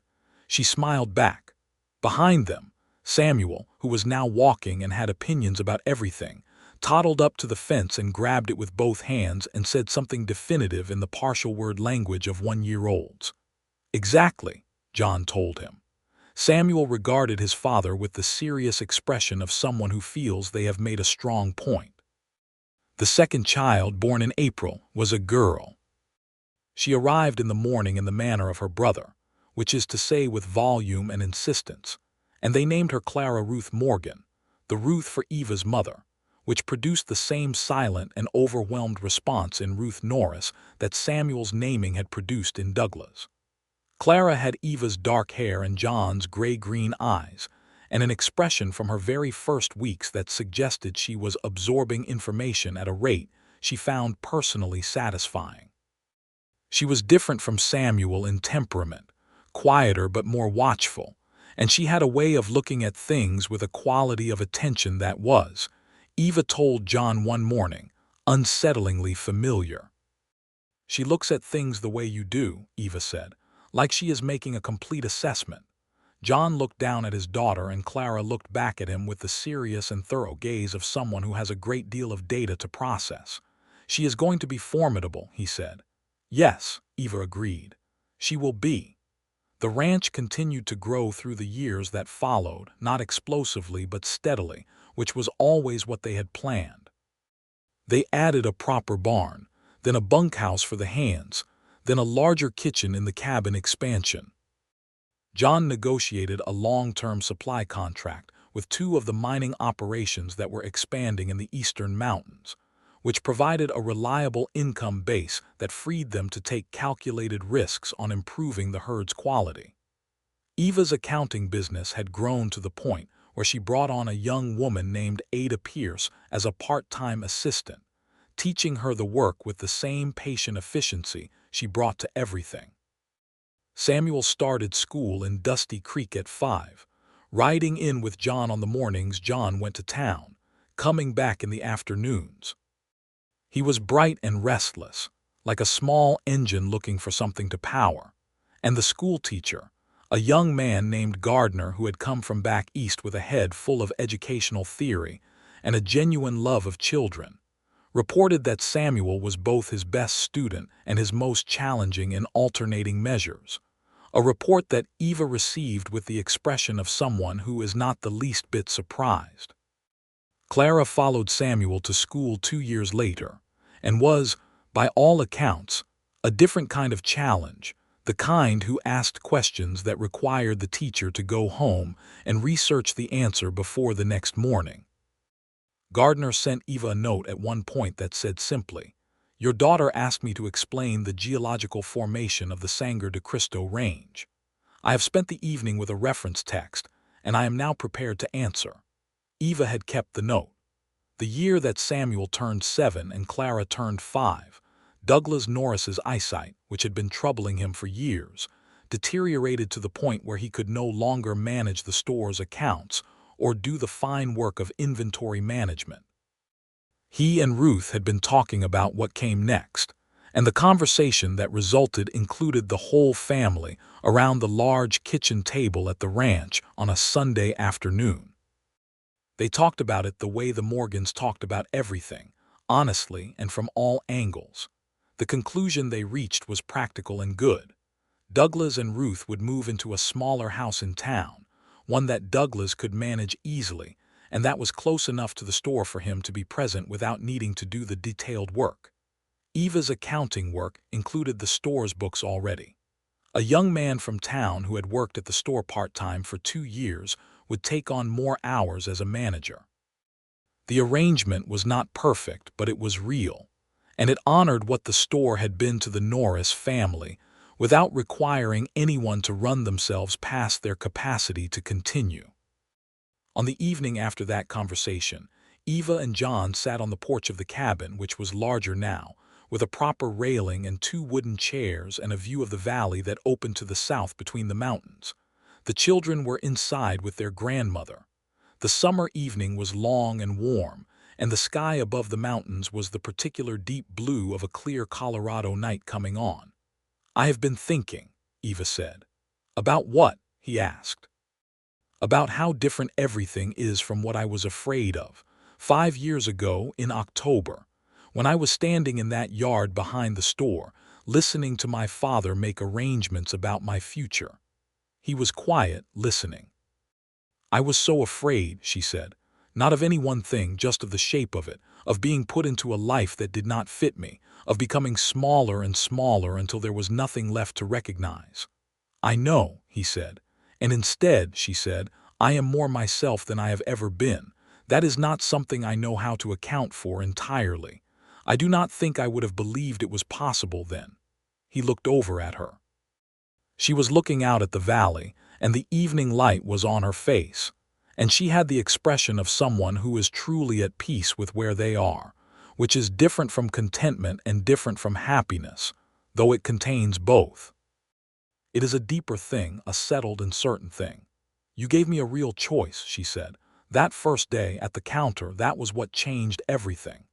She smiled back. Behind them, Samuel, who was now walking and had opinions about everything, toddled up to the fence and grabbed it with both hands and said something definitive in the partial word language of 1-year-olds. "Exactly," John told him. Samuel regarded his father with the serious expression of someone who feels they have made a strong point. The second child, born in April, was a girl. She arrived in the morning in the manner of her brother, which is to say with volume and insistence, and they named her Clara Ruth Morgan, the Ruth for Eva's mother, which produced the same silent and overwhelmed response in Ruth Norris that Samuel's naming had produced in Douglas. Clara had Eva's dark hair and John's gray-green eyes, and an expression from her very first weeks that suggested she was absorbing information at a rate she found personally satisfying. She was different from Samuel in temperament, quieter but more watchful, and she had a way of looking at things with a quality of attention that was, Eva told John one morning, unsettlingly familiar. "She looks at things the way you do," Eva said, "like she is making a complete assessment." John looked down at his daughter and Clara looked back at him with the serious and thorough gaze of someone who has a great deal of data to process. "She is going to be formidable," he said. "Yes," Eva agreed. "She will be." The ranch continued to grow through the years that followed, not explosively but steadily, which was always what they had planned. They added a proper barn, then a bunkhouse for the hands, then a larger kitchen in the cabin expansion. John negotiated a long-term supply contract with two of the mining operations that were expanding in the eastern mountains, which provided a reliable income base that freed them to take calculated risks on improving the herd's quality. Eva's accounting business had grown to the point where she brought on a young woman named Ada Pierce as a part-time assistant, teaching her the work with the same patient efficiency she brought to everything. Samuel started school in Dusty Creek at 5, riding in with John on the mornings John went to town, coming back in the afternoons. He was bright and restless, like a small engine looking for something to power, and the school teacher, a young man named Gardner who had come from back east with a head full of educational theory and a genuine love of children, reported that Samuel was both his best student and his most challenging in alternating measures, a report that Eva received with the expression of someone who is not the least bit surprised. Clara followed Samuel to school 2 years later and was, by all accounts, a different kind of challenge, the kind who asked questions that required the teacher to go home and research the answer before the next morning. Gardner sent Eva a note at one point that said simply, "Your daughter asked me to explain the geological formation of the Sangre de Cristo Range. I have spent the evening with a reference text, and I am now prepared to answer." Eva had kept the note. The year that Samuel turned 7 and Clara turned 5, Douglas Norris's eyesight, which had been troubling him for years, deteriorated to the point where he could no longer manage the store's accounts or do the fine work of inventory management. He and Ruth had been talking about what came next, and the conversation that resulted included the whole family around the large kitchen table at the ranch on a Sunday afternoon. They talked about it the way the Morgans talked about everything, honestly and from all angles. The conclusion they reached was practical and good. Douglas and Ruth would move into a smaller house in town, one that Douglas could manage easily, and that was close enough to the store for him to be present without needing to do the detailed work. Eva's accounting work included the store's books already. A young man from town who had worked at the store part-time for 2 years would take on more hours as a manager. The arrangement was not perfect, but it was real, and it honored what the store had been to the Norris family, without requiring anyone to run themselves past their capacity to continue. On the evening after that conversation, Eva and John sat on the porch of the cabin, which was larger now, with a proper railing and 2 wooden chairs and a view of the valley that opened to the south between the mountains. The children were inside with their grandmother. The summer evening was long and warm, and the sky above the mountains was the particular deep blue of a clear Colorado night coming on. "I have been thinking," Eva said. "About what?" he asked. "About how different everything is from what I was afraid of 5 years ago in October, when I was standing in that yard behind the store, listening to my father make arrangements about my future." He was quiet, listening. "I was so afraid," she said, "not of any one thing, just of the shape of it, of being put into a life that did not fit me, of becoming smaller and smaller until there was nothing left to recognize." "I know," he said. "And instead," she said, "I am more myself than I have ever been. That is not something I know how to account for entirely. I do not think I would have believed it was possible then." He looked over at her. She was looking out at the valley, and the evening light was on her face, and she had the expression of someone who is truly at peace with where they are, which is different from contentment and different from happiness, though it contains both. "It is a deeper thing, a settled and certain thing. You gave me a real choice," she said. "That first day at the counter, that was what changed everything."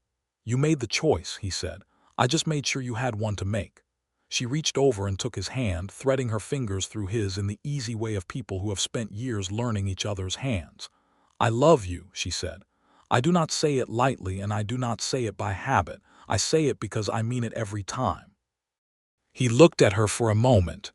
"You made the choice," he said. "I just made sure you had one to make." She reached over and took his hand, threading her fingers through his in the easy way of people who have spent years learning each other's hands. "I love you," she said. "I do not say it lightly, and I do not say it by habit. I say it because I mean it every time." He looked at her for a moment.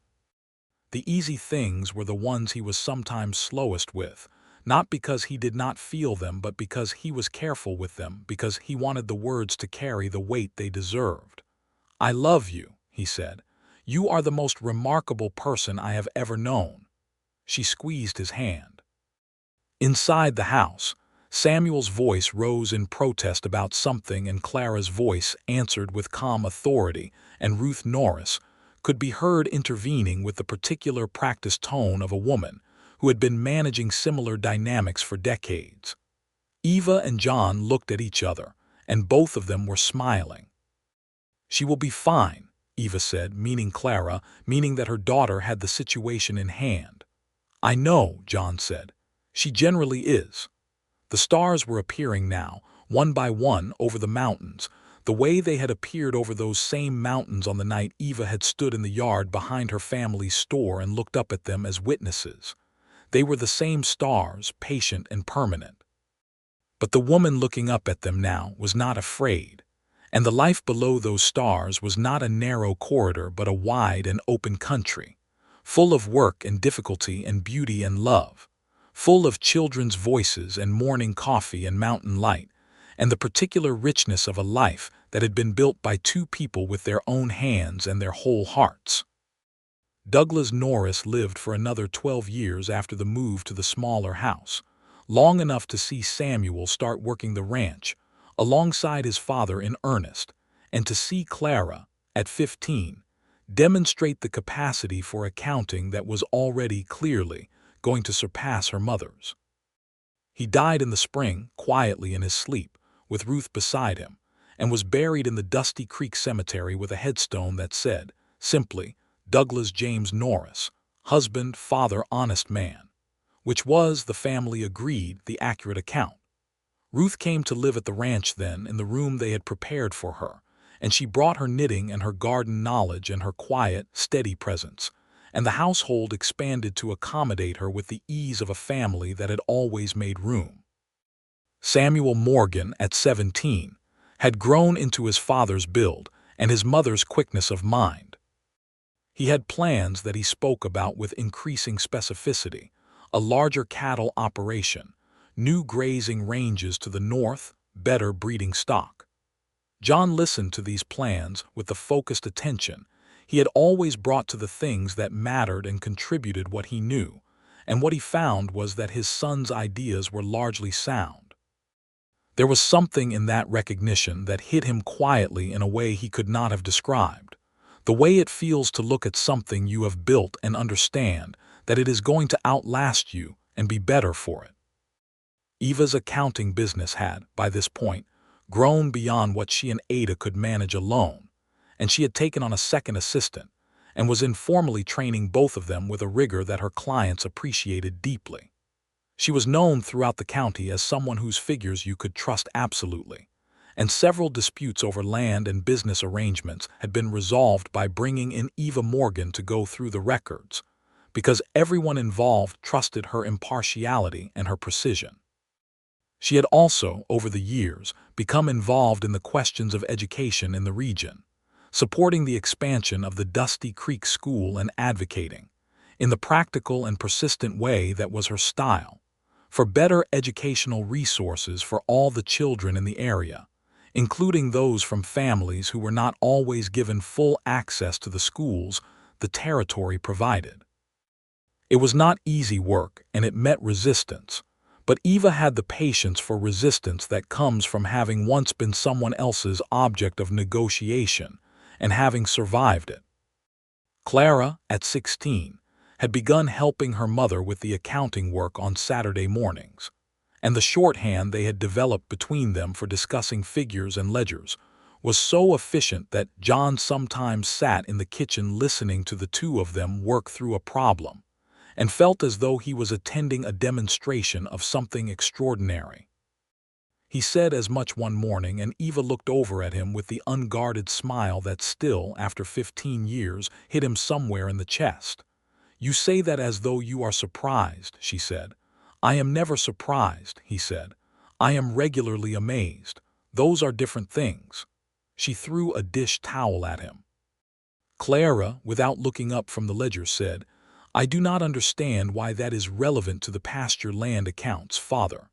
The easy things were the ones he was sometimes slowest with, not because he did not feel them, but because he was careful with them, because he wanted the words to carry the weight they deserved. "I love you," he said. "You are the most remarkable person I have ever known." She squeezed his hand. Inside the house, Samuel's voice rose in protest about something, and Clara's voice answered with calm authority, and Ruth Norris could be heard intervening with the particular practiced tone of a woman who had been managing similar dynamics for decades. Eva and John looked at each other, and both of them were smiling. "She will be fine," Eva said, meaning Clara, meaning that her daughter had the situation in hand. "I know," John said. "She generally is." The stars were appearing now, one by one, over the mountains, the way they had appeared over those same mountains on the night Eva had stood in the yard behind her family's store and looked up at them as witnesses. They were the same stars, patient and permanent. But the woman looking up at them now was not afraid, and the life below those stars was not a narrow corridor but a wide and open country, full of work and difficulty and beauty and love, full of children's voices and morning coffee and mountain light, and the particular richness of a life that had been built by two people with their own hands and their whole hearts. Douglas Norris lived for another 12 years after the move to the smaller house, long enough to see Samuel start working the ranch alongside his father in earnest, and to see Clara, at 15, demonstrate the capacity for accounting that was already clearly going to surpass her mother's. He died in the spring, quietly in his sleep, with Ruth beside him, and was buried in the Dusty Creek Cemetery with a headstone that said, simply, "Douglas James Norris, husband, father, honest man," which was, the family agreed, the accurate account. Ruth came to live at the ranch then, in the room they had prepared for her, and she brought her knitting and her garden knowledge and her quiet, steady presence, and the household expanded to accommodate her with the ease of a family that had always made room. Samuel Morgan, at 17, had grown into his father's build and his mother's quickness of mind. He had plans that he spoke about with increasing specificity: a larger cattle operation, new grazing ranges to the north, better breeding stock. John listened to these plans with the focused attention he had always brought to the things that mattered and contributed what he knew, and what he found was that his son's ideas were largely sound. There was something in that recognition that hit him quietly in a way he could not have described, the way it feels to look at something you have built and understand that it is going to outlast you and be better for it. Eva's accounting business had, by this point, grown beyond what she and Ada could manage alone, and she had taken on a second assistant and was informally training both of them with a rigor that her clients appreciated deeply. She was known throughout the county as someone whose figures you could trust absolutely, and several disputes over land and business arrangements had been resolved by bringing in Eva Morgan to go through the records, because everyone involved trusted her impartiality and her precision. She had also, over the years, become involved in the questions of education in the region, supporting the expansion of the Dusty Creek School and advocating, in the practical and persistent way that was her style, for better educational resources for all the children in the area, including those from families who were not always given full access to the schools the territory provided. It was not easy work and it met resistance, but Eva had the patience for resistance that comes from having once been someone else's object of negotiation and having survived it. Clara, at 16, had begun helping her mother with the accounting work on Saturday mornings, and the shorthand they had developed between them for discussing figures and ledgers was so efficient that John sometimes sat in the kitchen listening to the two of them work through a problem, and felt as though he was attending a demonstration of something extraordinary. He said as much one morning, and Eva looked over at him with the unguarded smile that still, after 15 years, hit him somewhere in the chest. "You say that as though you are surprised," she said. "I am never surprised," he said. "I am regularly amazed. Those are different things." She threw a dish towel at him. Clara, without looking up from the ledger, said, "I do not understand why that is relevant to the pasture land accounts, father,"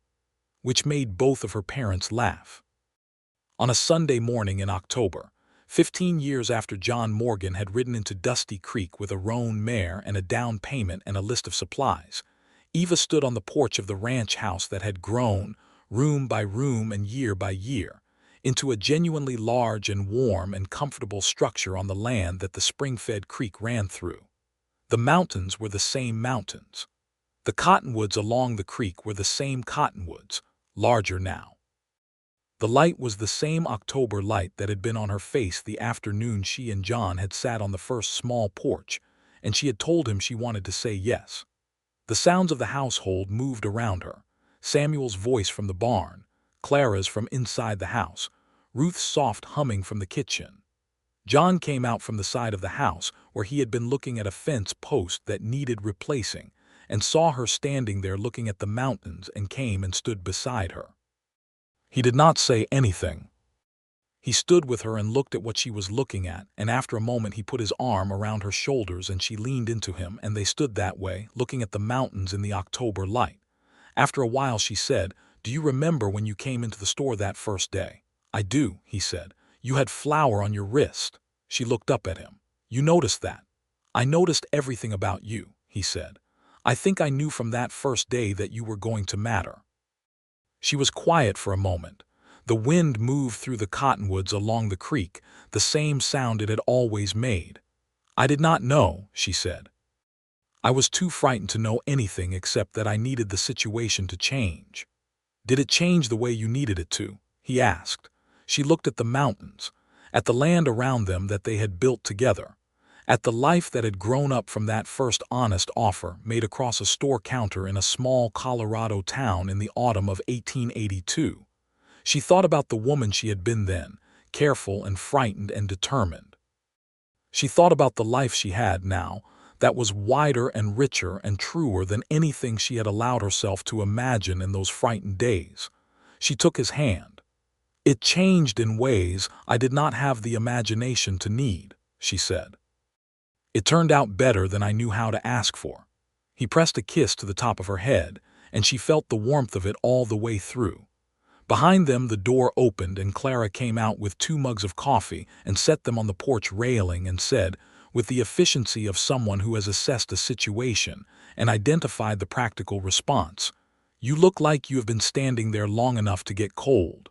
which made both of her parents laugh. On a Sunday morning in October, 15 years after John Morgan had ridden into Dusty Creek with a roan mare and a down payment and a list of supplies, Eva stood on the porch of the ranch house that had grown, room by room and year by year, into a genuinely large and warm and comfortable structure on the land that the spring-fed creek ran through. The mountains were the same mountains. The cottonwoods along the creek were the same cottonwoods, larger now. The light was the same October light that had been on her face the afternoon she and John had sat on the first small porch, and she had told him she wanted to say yes. The sounds of the household moved around her: Samuel's voice from the barn, Clara's from inside the house, Ruth's soft humming from the kitchen. John came out from the side of the house where he had been looking at a fence post that needed replacing, and saw her standing there looking at the mountains, and came and stood beside her. He did not say anything. He stood with her and looked at what she was looking at, and after a moment he put his arm around her shoulders and she leaned into him, and they stood that way, looking at the mountains in the October light. After a while she said, "Do you remember when you came into the store that first day?" "I do," he said. "You had flour on your wrist." She looked up at him. "You noticed that?" "I noticed everything about you," he said. "I think I knew from that first day that you were going to matter." She was quiet for a moment. The wind moved through the cottonwoods along the creek, the same sound it had always made. "I did not know," she said. "I was too frightened to know anything except that I needed the situation to change." "Did it change the way you needed it to?" he asked. She looked at the mountains, at the land around them that they had built together, at the life that had grown up from that first honest offer made across a store counter in a small Colorado town in the autumn of 1882. She thought about the woman she had been then, careful and frightened and determined. She thought about the life she had now, that was wider and richer and truer than anything she had allowed herself to imagine in those frightened days. She took his hand. "It changed in ways I did not have the imagination to need," she said. "It turned out better than I knew how to ask for." He pressed a kiss to the top of her head, and she felt the warmth of it all the way through. Behind them the door opened and Clara came out with 2 mugs of coffee and set them on the porch railing and said, with the efficiency of someone who has assessed a situation and identified the practical response, "You look like you have been standing there long enough to get cold."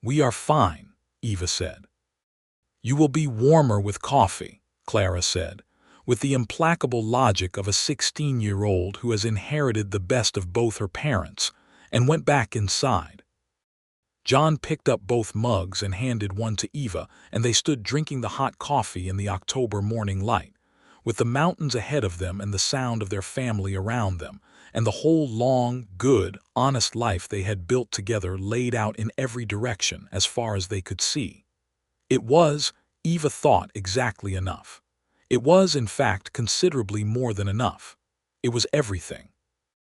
"We are fine," Eva said. "You will be warmer with coffee," Clara said, with the implacable logic of a 16-year-old who has inherited the best of both her parents, and went back inside. John picked up both mugs and handed one to Eva, and they stood drinking the hot coffee in the October morning light, with the mountains ahead of them and the sound of their family around them, and the whole long, good, honest life they had built together laid out in every direction as far as they could see. It was, Eva thought, exactly enough. It was, in fact, considerably more than enough. It was everything.